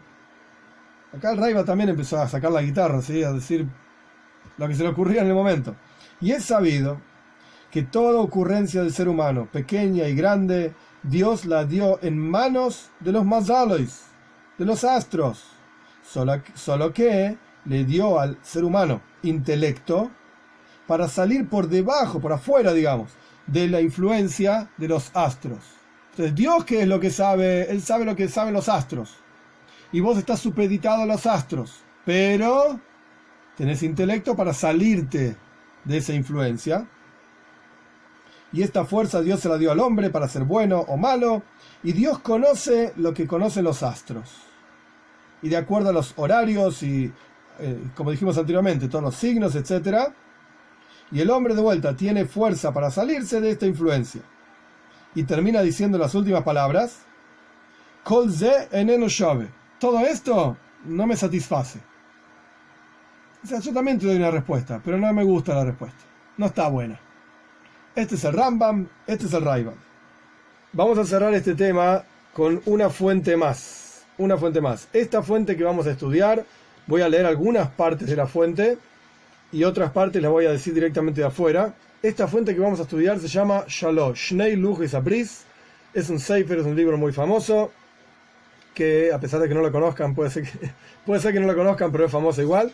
acá el Raiva también empezó a sacar la guitarra, ¿sí?, a decir lo que se le ocurría en el momento. Y es sabido que toda ocurrencia del ser humano, pequeña y grande, Dios la dio en manos de los mazalois, de los astros, solo que le dio al ser humano intelecto para salir por debajo, por afuera, digamos, de la influencia de los astros. Entonces, Dios, ¿qué es lo que sabe? Él sabe lo que saben los astros. Y vos estás supeditado a los astros, pero tenés intelecto para salirte de esa influencia. Y esta fuerza Dios se la dio al hombre para ser bueno o malo. Y Dios conoce lo que conocen los astros. Y de acuerdo a los horarios y, como dijimos anteriormente, todos los signos, etc. Y el hombre de vuelta tiene fuerza para salirse de esta influencia. Y termina diciendo las últimas palabras: Kol ze eneno shove. Todo esto no me satisface. O sea, yo también te doy una respuesta, pero no me gusta la respuesta. No está buena. Este es el Rambam, este es el Raiva. Vamos a cerrar este tema con una fuente más. una fuente más. Esta fuente que vamos a estudiar, voy a leer algunas partes de la fuente y otras partes las voy a decir directamente de afuera. Esta fuente que vamos a estudiar se llama Shalom, Shnei Luchos Abris. Es un sefer, es un libro muy famoso, que a pesar de que no lo conozcan, puede ser que no lo conozcan, pero es famoso igual.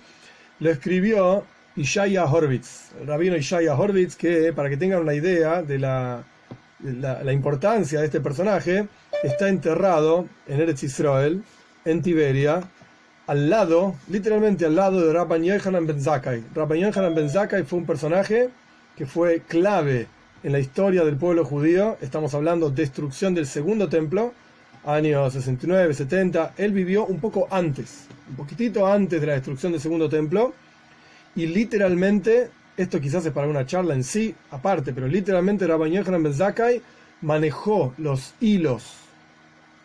Lo escribió Ishaya Horvitz, el rabino Ishaya Horvitz, que para que tengan una idea de la importancia de este personaje, está enterrado en Eretz Israel, en Tiberia, al lado, literalmente al lado de Rabban Yochanan ben Zakkai. Rabban Yochanan ben Zakkai fue un personaje que fue clave en la historia del pueblo judío. Estamos hablando de destrucción del segundo templo, años 69, 70. Él vivió un poco antes, un poquitito antes de la destrucción del segundo templo, y literalmente, esto quizás es para una charla en sí, aparte, pero literalmente Rabban Yochanan ben Zakkai manejó los hilos,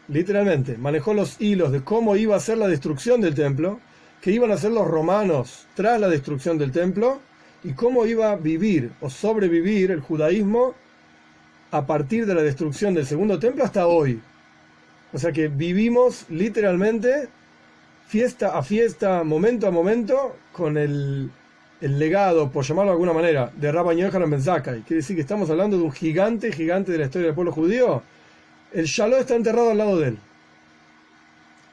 literalmente, manejó los hilos de cómo iba a ser la destrucción del templo, que iban a hacer los romanos tras la destrucción del templo, y cómo iba a vivir o sobrevivir el judaísmo a partir de la destrucción del segundo templo hasta hoy. O sea que vivimos literalmente fiesta a fiesta, momento a momento, con el legado, por llamarlo de alguna manera, de Rabban Yochanan ben Zakkai. Quiere decir que estamos hablando de un gigante de la historia del pueblo judío. El Shalom está enterrado al lado de él.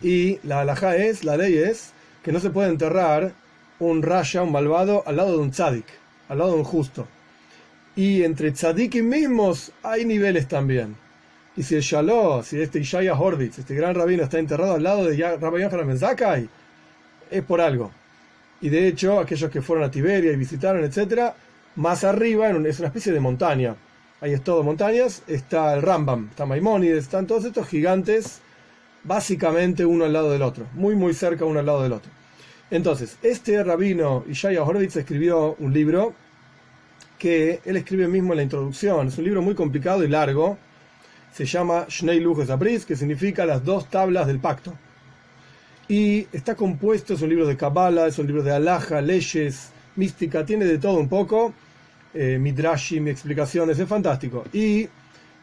Y la halajá es, la ley es, que no se puede enterrar un rasha, un malvado, al lado de un tzadik, al lado de un justo. Y entre tzadikim mismos hay niveles también. Y si el Shalom, si este Ishaya Horvitz, este gran rabino, está enterrado al lado de Rabban Yochanan ben Zakkai, es por algo. Y de hecho, aquellos que fueron a Tiberia y visitaron, etc., más arriba es una especie de montaña. Ahí es todo montañas, está el Rambam, está Maimónides, están todos estos gigantes, básicamente uno al lado del otro, muy muy cerca uno al lado del otro. Entonces, este rabino Ishaya Horvitz escribió un libro que él escribe mismo en la introducción. Es un libro muy complicado y largo. Se llama Shnei Luchos Abris, que significa las dos tablas del pacto. Y está compuesto, es un libro de Kabbalah, es un libro de Halaja, leyes, mística, tiene de todo un poco, midrashim, explicaciones, es fantástico. Y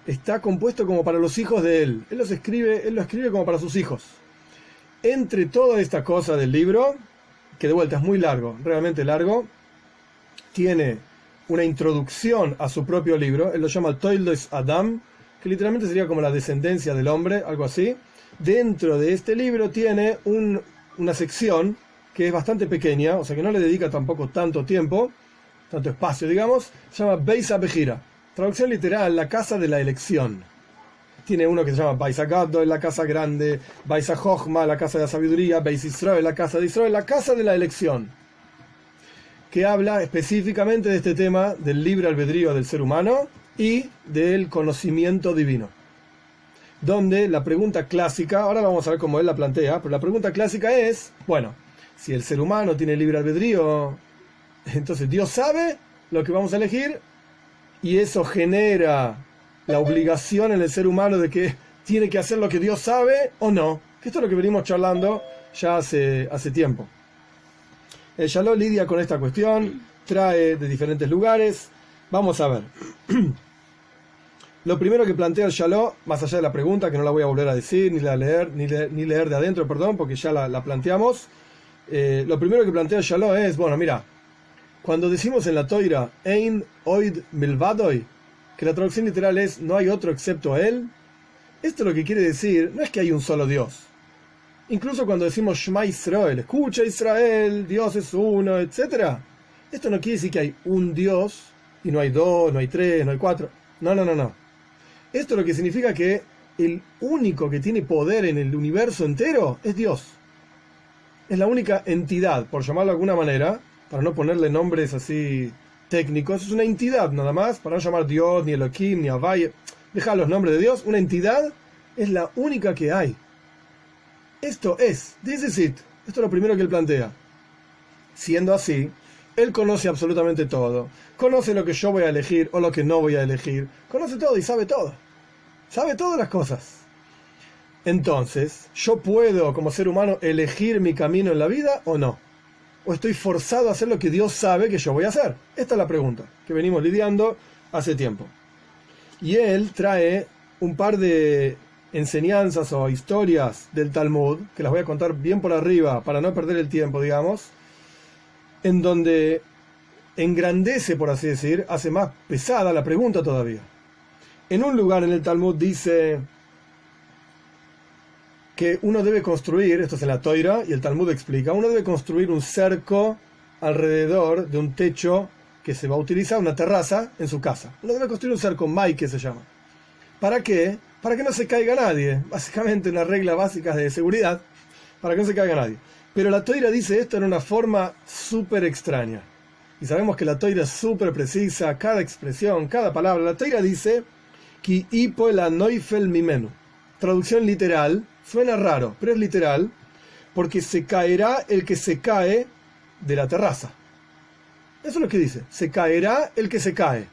está compuesto como para los hijos de él. Él lo escribe como para sus hijos. Entre toda esta cosa del libro, que de vuelta es muy largo, realmente largo, tiene una introducción a su propio libro. Él lo llama Toildos Adam, que literalmente sería como la descendencia del hombre, algo así. Dentro de este libro tiene una sección que es bastante pequeña, o sea que no le dedica tampoco tanto tiempo, tanto espacio, digamos. Se llama Beis HaBechira, traducción literal, la casa de la elección. Tiene uno que se llama Beis HaGadol, la casa grande, Beis HaJochma, la casa de la sabiduría, Beis Israel, la casa de Israel, la casa de la elección, que habla específicamente de este tema del libre albedrío del ser humano y del conocimiento divino. Donde la pregunta clásica, ahora vamos a ver cómo él la plantea, pero la pregunta clásica es, bueno, si el ser humano tiene libre albedrío, entonces Dios sabe lo que vamos a elegir y eso genera la obligación en el ser humano de que tiene que hacer lo que Dios sabe o no, que esto es lo que venimos charlando ya hace tiempo. El Shalom lidia con esta cuestión, trae de diferentes lugares. Vamos a ver. Lo primero que plantea el Shalom, más allá de la pregunta, que no la voy a volver a decir, ni leer de adentro, perdón, porque ya la planteamos. Lo primero que plantea el Shalom es, bueno, mira, cuando decimos en la Toira, Ein oid milvadoy, que la traducción literal es, no hay otro excepto él, esto lo que quiere decir, no es que hay un solo Dios. Incluso cuando decimos Shema Israel, escucha Israel, Dios es uno, etc. Esto no quiere decir que hay un Dios, y no hay dos, no hay tres, no hay cuatro. No. Esto lo que significa que el único que tiene poder en el universo entero es Dios. Es la única entidad, por llamarlo de alguna manera, para no ponerle nombres así técnicos, es una entidad nada más, para no llamar Dios, ni Elohim, ni Havai, dejar los nombres de Dios, una entidad es la única que hay. Esto es, this is it. Esto es lo primero que él plantea. Siendo así, él conoce absolutamente todo. Conoce lo que yo voy a elegir o lo que no voy a elegir. Conoce todo y sabe todo. Sabe todas las cosas. Entonces, ¿yo puedo, como ser humano, elegir mi camino en la vida o no? ¿O estoy forzado a hacer lo que Dios sabe que yo voy a hacer? Esta es la pregunta que venimos lidiando hace tiempo. Y él trae un par de enseñanzas o historias del Talmud, que las voy a contar bien por arriba para no perder el tiempo, digamos, en donde engrandece, por así decir, hace más pesada la pregunta todavía. En un lugar en el Talmud dice que uno debe construir, esto es en la Toira, y el Talmud explica, uno debe construir un cerco alrededor de un techo que se va a utilizar, una terraza, en su casa. Uno debe construir un cerco, mai, que se llama. ¿Para qué? Para que no se caiga nadie. Básicamente una regla básica de seguridad, para que no se caiga nadie. Pero la Toira dice esto en una forma súper extraña. Y sabemos que la Toira es súper precisa, cada expresión, cada palabra. La Toira dice, Ki ipo la noifel mimenu. Traducción literal, suena raro, pero es literal, porque se caerá el que se cae de la terraza. Eso es lo que dice, se caerá el que se cae.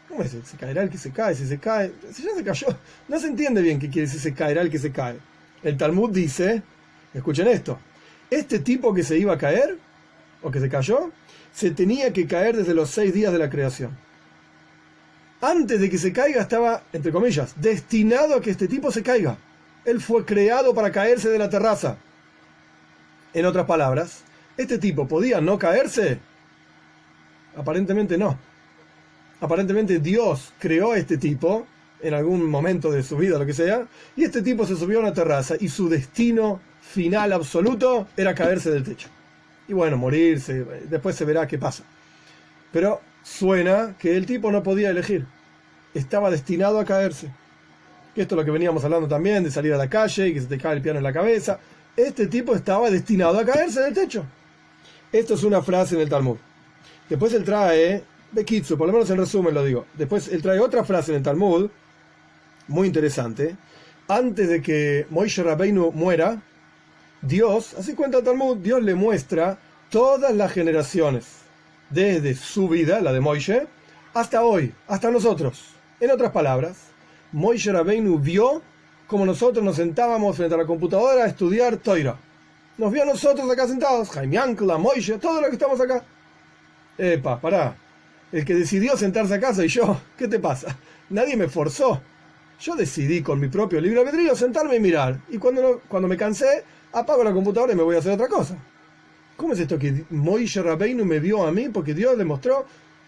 ¿Cómo es? Se caerá el que se cae, si se cae, si ya se cayó. No se entiende bien qué quiere decir se caerá el que se cae. El Talmud dice, escuchen esto, este tipo que se iba a caer, o que se cayó, se tenía que caer desde los 6 días de la creación. Antes de que se caiga estaba, entre comillas, destinado a que este tipo se caiga. Él fue creado para caerse de la terraza. En otras palabras, ¿este tipo podía no caerse? Aparentemente no. Aparentemente Dios creó a este tipo en algún momento de su vida, lo que sea, y este tipo se subió a una terraza y su destino final absoluto era caerse del techo. Y bueno, morirse, después se verá qué pasa. Pero suena que el tipo no podía elegir. Estaba destinado a caerse. Esto es lo que veníamos hablando también, de salir a la calle y que se te cae el piano en la cabeza. Este tipo estaba destinado a caerse del techo. Esto es una frase en el Talmud. Después él trae, Bekitsu, por lo menos en resumen lo digo. Después él trae otra frase en el Talmud, muy interesante. Antes de que Moshe Rabbeinu muera, Dios, así cuenta el Talmud, Dios le muestra todas las generaciones, desde su vida, la de Moshe, hasta hoy, hasta nosotros. En otras palabras, Moshe Rabbeinu vio como nosotros nos sentábamos frente a la computadora a estudiar Toira. Nos vio a nosotros acá sentados, Jaime Ancla, Moshe, todos los que estamos acá. Epa, pará. El que decidió sentarse acá soy yo. ¿Qué te pasa? Nadie me forzó. Yo decidí con mi propio libre albedrío sentarme y mirar. Y cuando me cansé, apago la computadora y me voy a hacer otra cosa. ¿Cómo es esto que Moshe Rabbeinu me vio a mí porque Dios le mostró?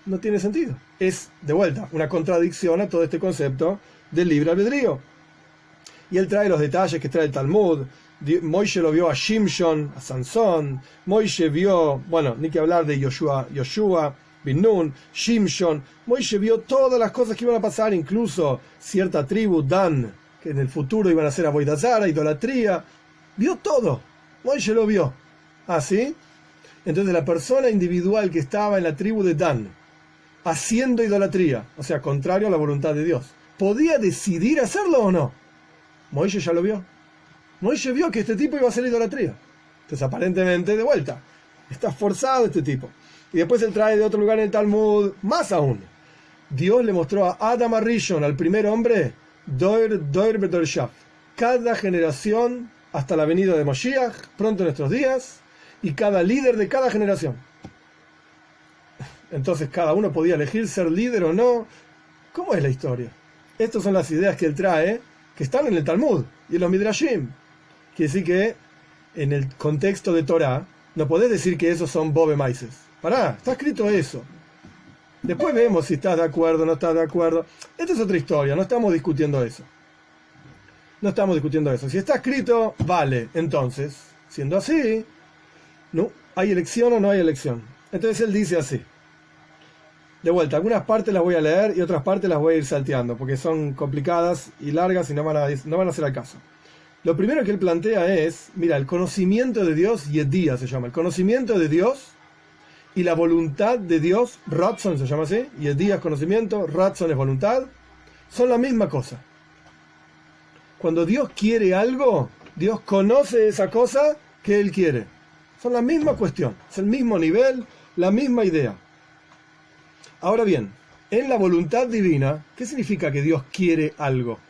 No tiene sentido. Es, de vuelta, una contradicción a todo este concepto del libre albedrío. Y él trae los detalles que trae el Talmud. Moshe lo vio a Shimshon, a Sansón. Moshe vio, bueno, ni que hablar de Yoshua, bin Nun, Shimshon. Moshe vio todas las cosas que iban a pasar, incluso cierta tribu, Dan, que en el futuro iban a ser Avodah Zarah, idolatría. Vio todo. Moshe lo vio. ¿Ah, sí? Entonces la persona individual que estaba en la tribu de Dan, haciendo idolatría, o sea, contrario a la voluntad de Dios, ¿podía decidir hacerlo o no? Moshe ya lo vio. Moshe vio que este tipo iba a hacer idolatría. Entonces, aparentemente, de vuelta, está forzado este tipo. Y después él trae de otro lugar en el Talmud, más aún. Dios le mostró a Adam Arishon, al primer hombre, Doir Bedor Shaf. Cada generación, hasta la venida de Moshiach, pronto en nuestros días, y cada líder de cada generación. Entonces, cada uno podía elegir ser líder o no. ¿Cómo es la historia? Estas son las ideas que él trae, que están en el Talmud y en los Midrashim. Quiere decir que en el contexto de Torah no podés decir que esos son Bobe Maises. Pará, está escrito eso. Después vemos si estás de acuerdo o no estás de acuerdo. Esta es otra historia, no estamos discutiendo eso. No estamos discutiendo eso. Si está escrito, vale. Entonces, siendo así, ¿no? ¿Hay elección o no hay elección? Entonces él dice así. De vuelta, algunas partes las voy a leer y otras partes las voy a ir salteando, porque son complicadas y largas y no van a hacer al caso. Lo primero que él plantea es, mira, el conocimiento de Dios, Yedía se llama, el conocimiento de Dios y la voluntad de Dios, Ratzon se llama así, Yedía es conocimiento, Ratzon es voluntad, son la misma cosa. Cuando Dios quiere algo, Dios conoce esa cosa que Él quiere. Son la misma cuestión, es el mismo nivel, la misma idea. Ahora bien, en la voluntad divina, ¿qué significa que Dios quiere algo?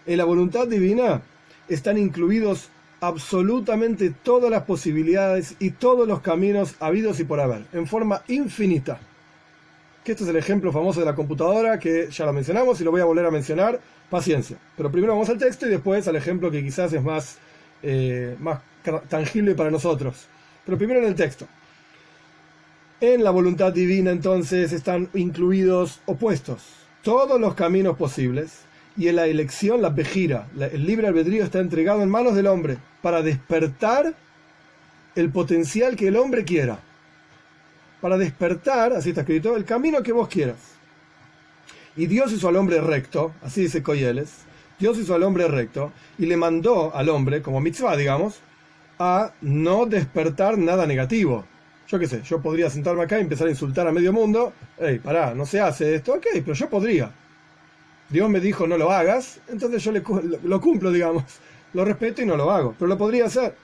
En la voluntad divina están incluidos absolutamente todas las posibilidades y todos los caminos habidos y por haber, en forma infinita. que este es el ejemplo famoso de la computadora, que ya lo mencionamos y lo voy a volver a mencionar, paciencia. Pero primero vamos al texto y después al ejemplo que quizás es más tangible para nosotros. Pero primero en el texto. En la voluntad divina entonces están incluidos opuestos, todos los caminos posibles, y en la elección, la bejira, el libre albedrío está entregado en manos del hombre para despertar el potencial que el hombre quiera. Para despertar, así está escrito, el camino que vos quieras. Y Dios hizo al hombre recto, así dice Coyeles, Dios hizo al hombre recto y le mandó al hombre, como mitzvah, digamos, a no despertar nada negativo. Yo qué sé, yo podría sentarme acá y empezar a insultar a medio mundo. Hey, pará, no se hace esto, ok, pero yo podría. Dios me dijo no lo hagas, entonces yo lo cumplo, digamos. Lo respeto y no lo hago, pero lo podría hacer.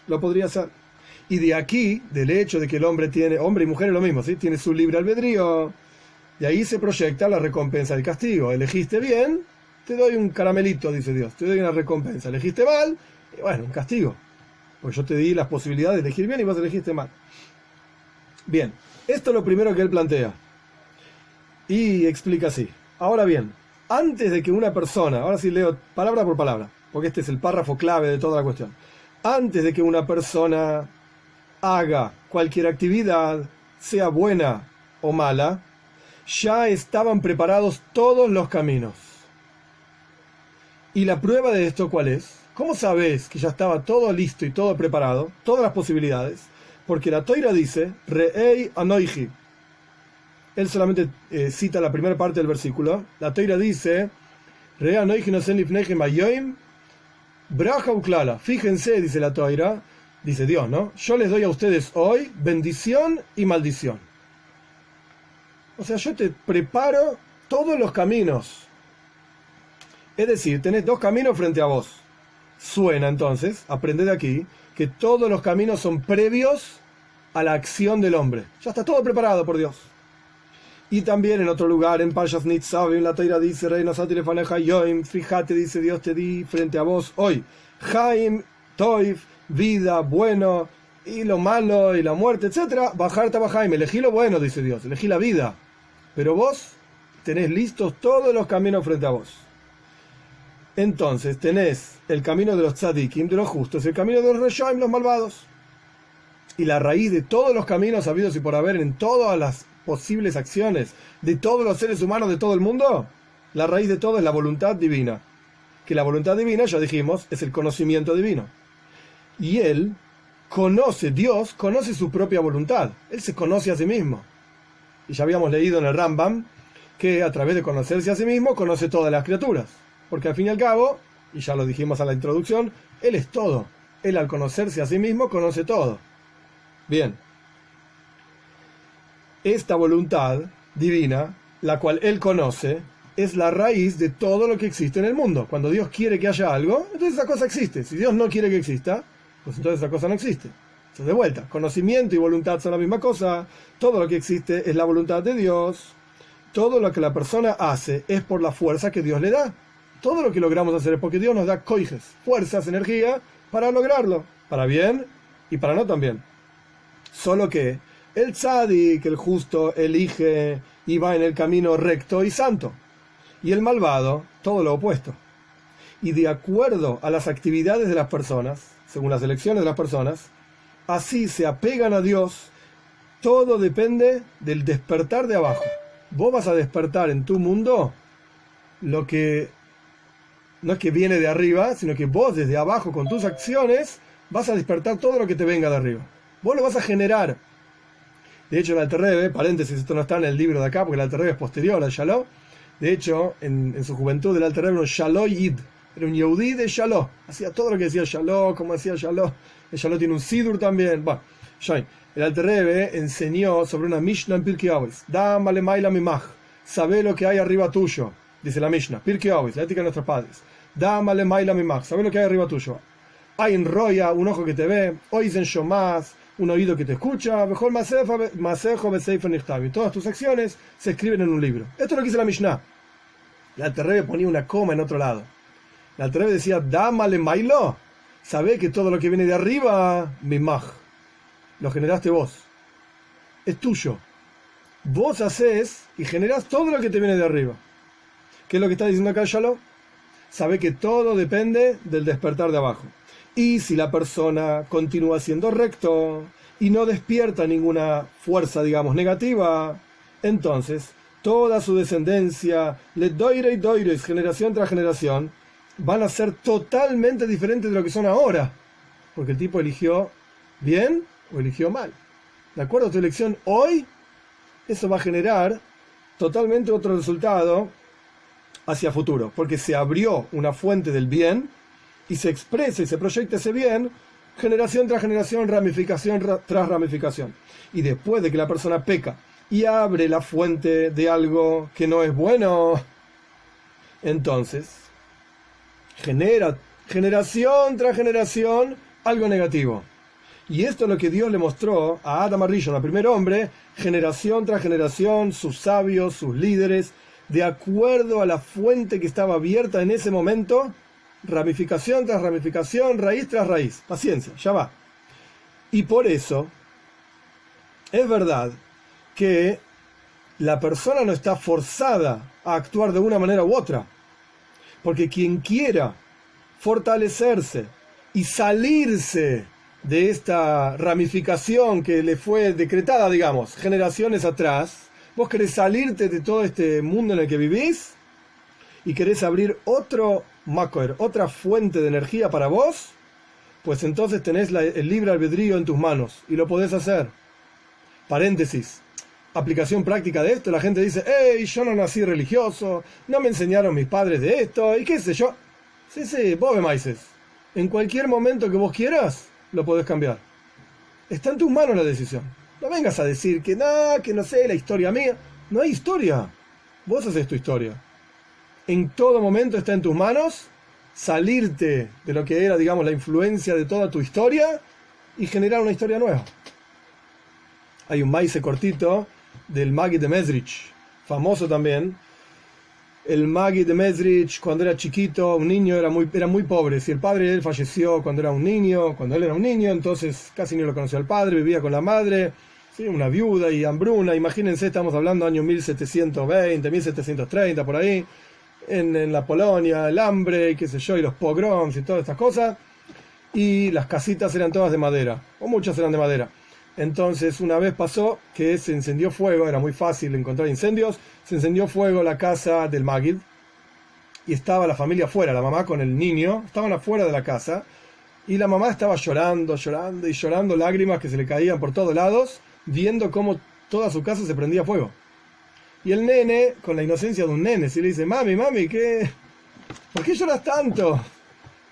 Lo podría hacer. Y de aquí, del hecho de que el hombre tiene, hombre y mujer es lo mismo, ¿sí? Tiene su libre albedrío, y ahí se proyecta la recompensa del castigo. Elegiste bien, te doy un caramelito, dice Dios, te doy una recompensa. Elegiste mal, y bueno, un castigo. Pues yo te di las posibilidades de elegir bien y vos elegiste mal. Bien, esto es lo primero que él plantea. Y explica así. Ahora bien, antes de que una persona, ahora sí leo palabra por palabra, porque este es el párrafo clave de toda la cuestión. Antes de que una persona haga cualquier actividad, sea buena o mala, ya estaban preparados todos los caminos. ¿Y la prueba de esto cuál es? ¿Cómo sabes que ya estaba todo listo y todo preparado? Todas las posibilidades. Porque la Toira dice, Re'ei anoiji. Él solamente cita la primera parte del versículo. La Toira dice, Re'ei anoiji no sen lifneichem hayoim, braja uklala. Fíjense, dice la Toira, dice Dios, ¿no? Yo les doy a ustedes hoy bendición y maldición. O sea, yo te preparo todos los caminos. Es decir, tenés dos caminos frente a vos. Suena entonces, aprende de aquí, que todos los caminos son previos a la acción del hombre. Ya está todo preparado por Dios. Y también en otro lugar, en Parshas Nitzav, en la Toira dice, Rey Nasati lefaneja yoim, fíjate, dice Dios, te di frente a vos hoy. Jaim, toif, vida, bueno, y lo malo, y la muerte, etc. Bajar tabajaim, elegí lo bueno, dice Dios, elegí la vida. Pero vos tenés listos todos los caminos frente a vos. Entonces tenés el camino de los tzadikim, de los justos, el camino de los reshaim, los malvados. Y la raíz de todos los caminos habidos y por haber en todas las posibles acciones de todos los seres humanos de todo el mundo, la raíz de todo es la voluntad divina. Que la voluntad divina, ya dijimos, es el conocimiento divino. Y él conoce, Dios conoce su propia voluntad. Él se conoce a sí mismo. Y ya habíamos leído en el Rambam que a través de conocerse a sí mismo conoce todas las criaturas. Porque al fin y al cabo, y ya lo dijimos a la introducción, él es todo. Él al conocerse a sí mismo conoce todo. Bien. Esta voluntad divina, la cual él conoce, es la raíz de todo lo que existe en el mundo. Cuando Dios quiere que haya algo, entonces esa cosa existe. Si Dios no quiere que exista, pues entonces esa cosa no existe. Entonces, de vuelta, conocimiento y voluntad son la misma cosa. Todo lo que existe es la voluntad de Dios. Todo lo que la persona hace es por la fuerza que Dios le da. Todo lo que logramos hacer es porque Dios nos da coijes, fuerzas, energía para lograrlo, para bien y para no tan bien. Solo que el tzadik, el justo, elige y va en el camino recto y santo. Y el malvado, todo lo opuesto. Y de acuerdo a las actividades de las personas, según las elecciones de las personas, así se apegan a Dios. Todo depende del despertar de abajo. Vos vas a despertar en tu mundo lo que no es que viene de arriba, sino que vos desde abajo con tus acciones vas a despertar todo lo que te venga de arriba. Vos lo vas a generar. De hecho, el Alter Rebbe, paréntesis, esto no está en el libro de acá, porque el Alter Rebbe es posterior al Shaló. De hecho, en su juventud, el Alter Rebbe era un Shaló Yid. Era un Yehudí de Shaló. Hacía todo lo que decía Shaló, como hacía Shaló. El Shaló tiene un Sidur también. Bueno, el Alter Rebbe enseñó sobre una Mishnah en Pirkei Avos. Dámale maila mimach. Sabé lo que hay arriba tuyo. Dice la Mishnah. Pirkei Avos, la ética de nuestros padres. Dámale maila mimach. Sabé lo que hay arriba tuyo. Hay en Roya, un ojo que te ve. Oizen Shomaz, un oído que te escucha. Mejor masejo beseifer nichtav. Todas tus acciones se escriben en un libro. Esto es lo que dice la Mishnah. El Alter Rebbe ponía una coma en otro lado. El Alter Rebbe decía, dámale mailo. Sabé que todo lo que viene de arriba, mimach. Lo generaste vos. Es tuyo. vos haces y generás todo lo que te viene de arriba. ¿Qué es lo que está diciendo acá Shalom? Sabe que todo depende del despertar de abajo. Y si la persona continúa siendo recto y no despierta ninguna fuerza, digamos, negativa, entonces toda su descendencia, le doire y doires, generación tras generación, van a ser totalmente diferentes de lo que son ahora. Porque el tipo eligió bien o eligió mal. De acuerdo a tu elección hoy, eso va a generar totalmente otro resultado hacia futuro. Porque se abrió una fuente del bien y se expresa y se proyecta ese bien, generación tras generación, ramificación tras ramificación. Y después de que la persona peca y abre la fuente de algo que no es bueno, entonces genera generación tras generación algo negativo. Y esto es lo que Dios le mostró a Adam Arishon, al primer hombre, generación tras generación, sus sabios, sus líderes, de acuerdo a la fuente que estaba abierta en ese momento, ramificación tras ramificación, raíz tras raíz. Paciencia, ya va. Y por eso es verdad que la persona no está forzada a actuar de una manera u otra. Porque quien quiera fortalecerse y salirse de esta ramificación que le fue decretada, digamos, generaciones atrás, vos querés salirte de todo este mundo en el que vivís y querés abrir otro makoer, otra fuente de energía para vos, pues entonces tenés el libre albedrío en tus manos y lo podés hacer. Paréntesis. Aplicación práctica de esto, la gente dice, hey, yo no nací religioso, no me enseñaron mis padres de esto, y qué sé yo. Sí, vos me maices. En cualquier momento que vos quieras, lo podés cambiar. Está en tus manos la decisión. No vengas a decir que no sé, la historia mía. No hay historia. Vos haces tu historia. En todo momento está en tus manos salirte de lo que era, digamos, la influencia de toda tu historia y generar una historia nueva. Hay un maíz cortito del Maggid de Mezrich, famoso también. El Maggid de Mezrich, cuando era chiquito, un niño, era muy pobre. Si el padre de él falleció cuando era un niño, cuando él era un niño, entonces casi ni lo conocía al padre, vivía con la madre, ¿sí? Una viuda y hambruna. Imagínense, estamos hablando año 1720, 1730, por ahí, en la Polonia, el hambre, qué sé yo, y los pogroms y todas estas cosas. Y las casitas eran todas de madera, o muchas eran de madera. Entonces una vez pasó que se encendió fuego, era muy fácil encontrar incendios, se encendió fuego la casa del Maggid y estaba la familia afuera, la mamá con el niño, estaban afuera de la casa y la mamá estaba llorando, lágrimas que se le caían por todos lados, viendo cómo toda su casa se prendía fuego. Y el nene, con la inocencia de un nene, si le dice, mami, ¿por qué lloras tanto?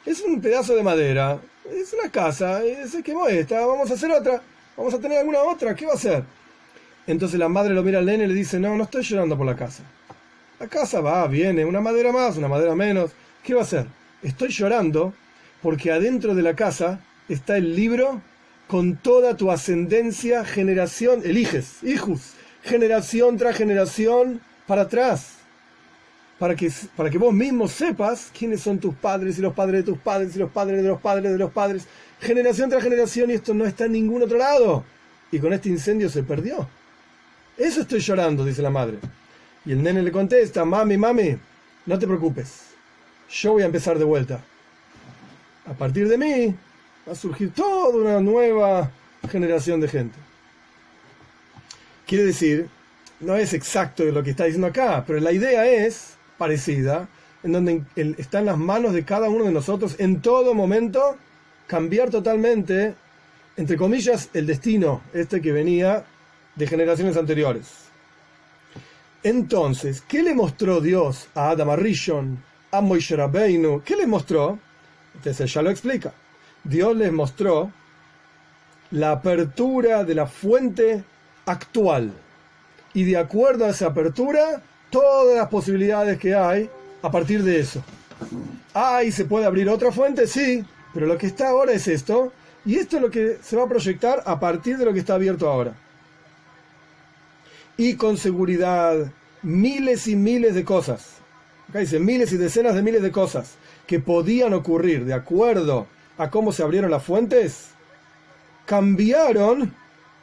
Es un pedazo de madera, es una casa, se quemó esta, vamos a hacer otra. Vamos a tener alguna otra, ¿qué va a hacer? Entonces la madre lo mira al nene y le dice, no estoy llorando por la casa. La casa va, viene, una madera más, una madera menos. ¿Qué va a hacer? Estoy llorando porque adentro de la casa está el libro con toda tu ascendencia, generación, eliges, hijos, generación tras generación para atrás. Para que vos mismo sepas quiénes son tus padres y los padres de tus padres y los padres de los padres de los padres. Generación tras generación, y esto no está en ningún otro lado. Y con este incendio se perdió. Eso estoy llorando, dice la madre. Y el nene le contesta, mami, no te preocupes. Yo voy a empezar de vuelta. A partir de mí va a surgir toda una nueva generación de gente. Quiere decir, no es exacto lo que está diciendo acá, pero la idea es parecida, en donde está en las manos de cada uno de nosotros en todo momento cambiar totalmente, entre comillas, el destino que venía de generaciones anteriores. Entonces, ¿qué le mostró Dios a Adam Arishon, a Moshe Rabbeinu? ¿Qué le mostró? Entonces ya lo explica. Dios les mostró la apertura de la fuente actual. Y de acuerdo a esa apertura, todas las posibilidades que hay a partir de eso. ¿Y se puede abrir otra fuente? Sí, pero lo que está ahora es esto, y esto es lo que se va a proyectar a partir de lo que está abierto ahora. Y con seguridad, miles y miles de cosas, acá dice miles y decenas de miles de cosas, que podían ocurrir de acuerdo a cómo se abrieron las fuentes, cambiaron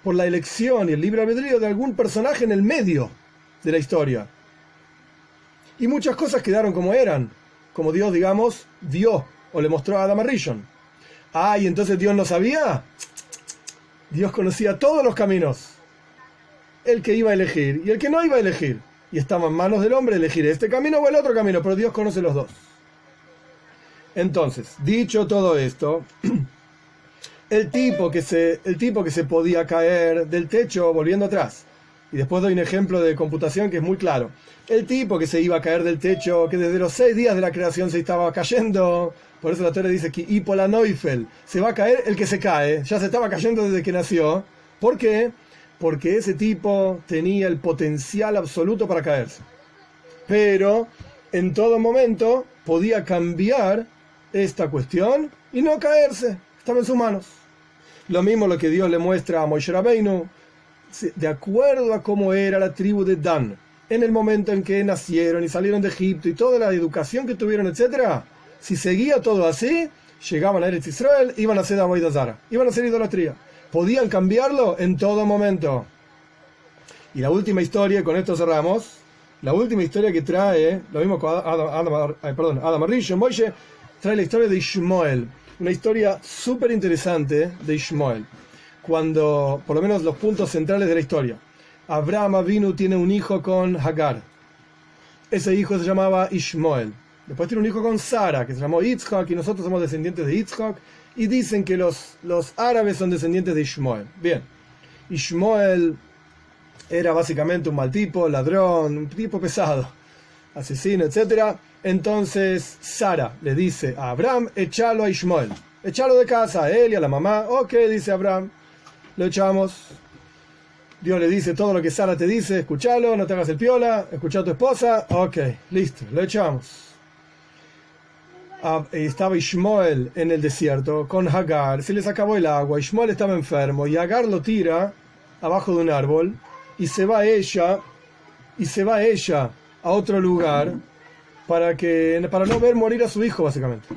por la elección y el libre albedrío de algún personaje en el medio de la historia. Y muchas cosas quedaron como eran, como Dios, digamos, vio o le mostró a Adam Rishon. ¿Y entonces Dios no sabía? Dios conocía todos los caminos, el que iba a elegir y el que no iba a elegir. Y estaba en manos del hombre elegir este camino o el otro camino, pero Dios conoce los dos. Entonces, dicho todo esto, el tipo que se podía caer del techo, volviendo atrás, y después doy un ejemplo de computación que es muy claro. El tipo que se iba a caer del techo, que desde los 6 días de la creación se estaba cayendo, por eso la Torah dice que Ipola Neufel, se va a caer el que se cae, ya se estaba cayendo desde que nació. ¿Por qué? Porque ese tipo tenía el potencial absoluto para caerse. Pero en todo momento podía cambiar esta cuestión y no caerse, estaba en sus manos. Lo mismo lo que Dios le muestra a Moshe Rabbeinu, de acuerdo a cómo era la tribu de Dan, en el momento en que nacieron y salieron de Egipto y toda la educación que tuvieron, etcétera. Si seguía todo así, llegaban a Eretz Israel, iban a hacer Avodah Zara, iban a hacer idolatría. Podían cambiarlo en todo momento. Y la última historia, y con esto cerramos, la última historia que trae, lo mismo con Adam Rishon, Moshe, trae la historia de Ishmael, una historia súper interesante de Ishmael, cuando, por lo menos los puntos centrales de la historia. Abraham Avinu tiene un hijo con Hagar, ese hijo se llamaba Ishmael. Después tiene un hijo con Sara, que se llamó Yitzhak, y nosotros somos descendientes de Yitzhak, y dicen que los árabes son descendientes de Ishmael. Bien, Ishmael era básicamente un mal tipo, ladrón, un tipo pesado, asesino, etc. Entonces Sara le dice a Abraham, échalo a Ishmael, échalo de casa, a él y a la mamá. Ok, dice Abraham, lo echamos. Dios le dice todo lo que Sara te dice, escúchalo, no te hagas el piola, escucha a tu esposa. Ok, listo, lo echamos. Estaba Ishmael en el desierto con Hagar, se les acabó el agua, Ishmael estaba enfermo y Hagar lo tira abajo de un árbol y se va ella a otro lugar para no ver morir a su hijo, básicamente,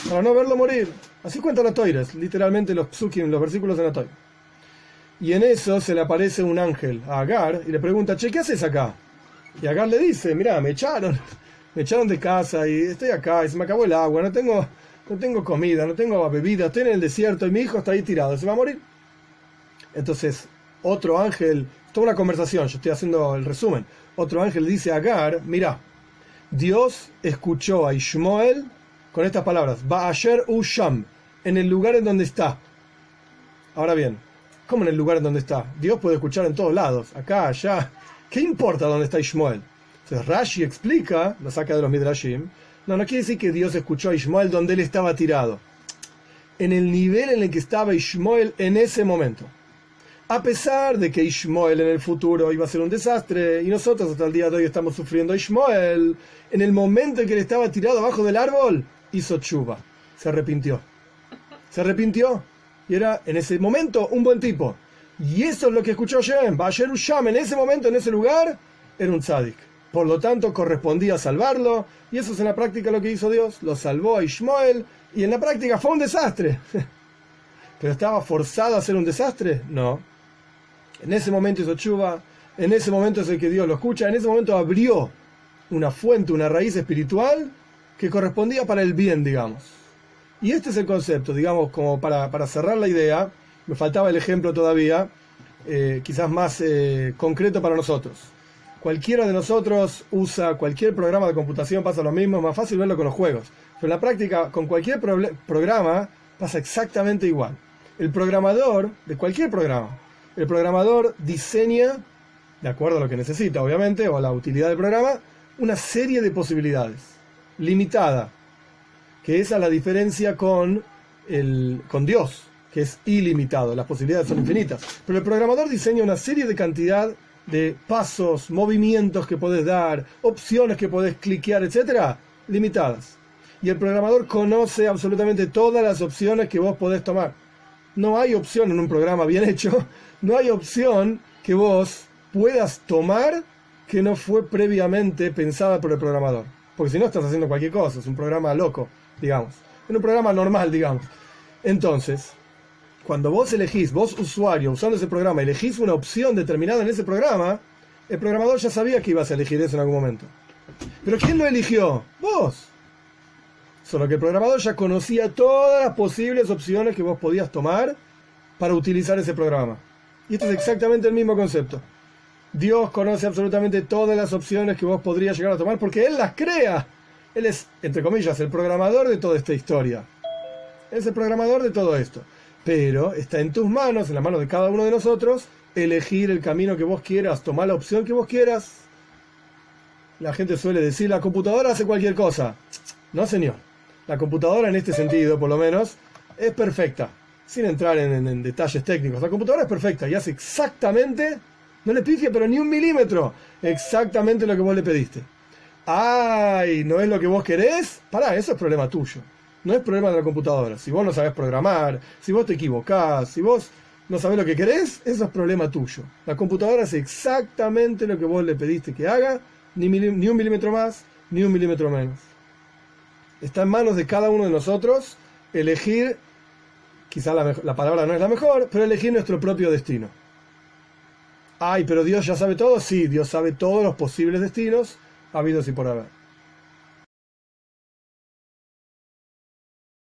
para no verlo morir. Así cuenta la Torah, literalmente los psukim, los versículos de la Torah. Y en eso se le aparece un ángel a Hagar y le pregunta, che, ¿qué haces acá? Y Hagar le dice, mirá, me echaron de casa y estoy acá y se me acabó el agua, no tengo comida, no tengo bebida, estoy en el desierto y mi hijo está ahí tirado, se va a morir. Entonces otro ángel, toda una conversación, yo estoy haciendo el resumen, otro ángel dice a Agar, mira, Dios escuchó a Ishmael con estas palabras, Ba'asher Usham, en el lugar en donde está. Ahora bien, ¿cómo en el lugar en donde está? Dios puede escuchar en todos lados, acá, allá, ¿qué importa dónde está Ishmael? Entonces Rashi explica, lo saca de los Midrashim, no quiere decir que Dios escuchó a Ishmael donde él estaba tirado, en el nivel en el que estaba Ishmael en ese momento. A pesar de que Ishmael en el futuro iba a ser un desastre, y nosotros hasta el día de hoy estamos sufriendo a Ishmael, en el momento en que él estaba tirado abajo del árbol, hizo tshuva, se arrepintió, y era en ese momento un buen tipo. Y eso es lo que escuchó Shem, Ba'asher Usham, en ese momento, en ese lugar, era un tzadik. Por lo tanto, correspondía salvarlo, y eso es en la práctica lo que hizo Dios, lo salvó a Ishmael, y en la práctica fue un desastre. ¿Pero estaba forzado a hacer un desastre? No. En ese momento hizo tshuva, en ese momento es el que Dios lo escucha, en ese momento abrió una fuente, una raíz espiritual que correspondía para el bien, digamos. Y este es el concepto, digamos, como para cerrar la idea, me faltaba el ejemplo todavía, quizás más concreto para nosotros. Cualquiera de nosotros usa cualquier programa de computación, pasa lo mismo, es más fácil verlo con los juegos. Pero en la práctica, con cualquier programa, pasa exactamente igual. El programador, de cualquier programa, el programador diseña, de acuerdo a lo que necesita, obviamente, o a la utilidad del programa, una serie de posibilidades, limitada, que esa es la diferencia con Dios, que es ilimitado, las posibilidades son infinitas. Pero el programador diseña una serie de cantidad de pasos, movimientos que podés dar, opciones que podés cliquear, etcétera, limitadas. Y el programador conoce absolutamente todas las opciones que vos podés tomar. No hay opción en un programa bien hecho, no hay opción que vos puedas tomar que no fue previamente pensada por el programador. Porque si no estás haciendo cualquier cosa, es un programa loco, digamos. Es un programa normal, digamos. Entonces, cuando vos elegís, vos usuario, usando ese programa, elegís una opción determinada en ese programa, el programador ya sabía que ibas a elegir eso en algún momento. ¿Pero quién lo eligió? Vos. Solo que el programador ya conocía todas las posibles opciones que vos podías tomar para utilizar ese programa. Y esto es exactamente el mismo concepto. Dios conoce absolutamente todas las opciones que vos podrías llegar a tomar porque Él las crea. Él es, entre comillas, el programador de toda esta historia. Él es el programador de todo esto. Pero está en tus manos, en las manos de cada uno de nosotros, elegir el camino que vos quieras, tomar la opción que vos quieras. La gente suele decir, la computadora hace cualquier cosa. No, señor. La computadora en este sentido, por lo menos, es perfecta. Sin entrar en detalles técnicos. La computadora es perfecta y hace exactamente, no le pifia, pero ni un milímetro, exactamente lo que vos le pediste. ¡Ay! ¿No es lo que vos querés? Pará, eso es problema tuyo. No es problema de la computadora. Si vos no sabés programar, si vos te equivocás, si vos no sabés lo que querés, eso es problema tuyo. La computadora hace exactamente lo que vos le pediste que haga, ni un milímetro más, ni un milímetro menos. Está en manos de cada uno de nosotros elegir, quizá la palabra no es la mejor, pero elegir nuestro propio destino. Ay, pero Dios ya sabe todo. Sí, Dios sabe todos los posibles destinos habidos y por haber.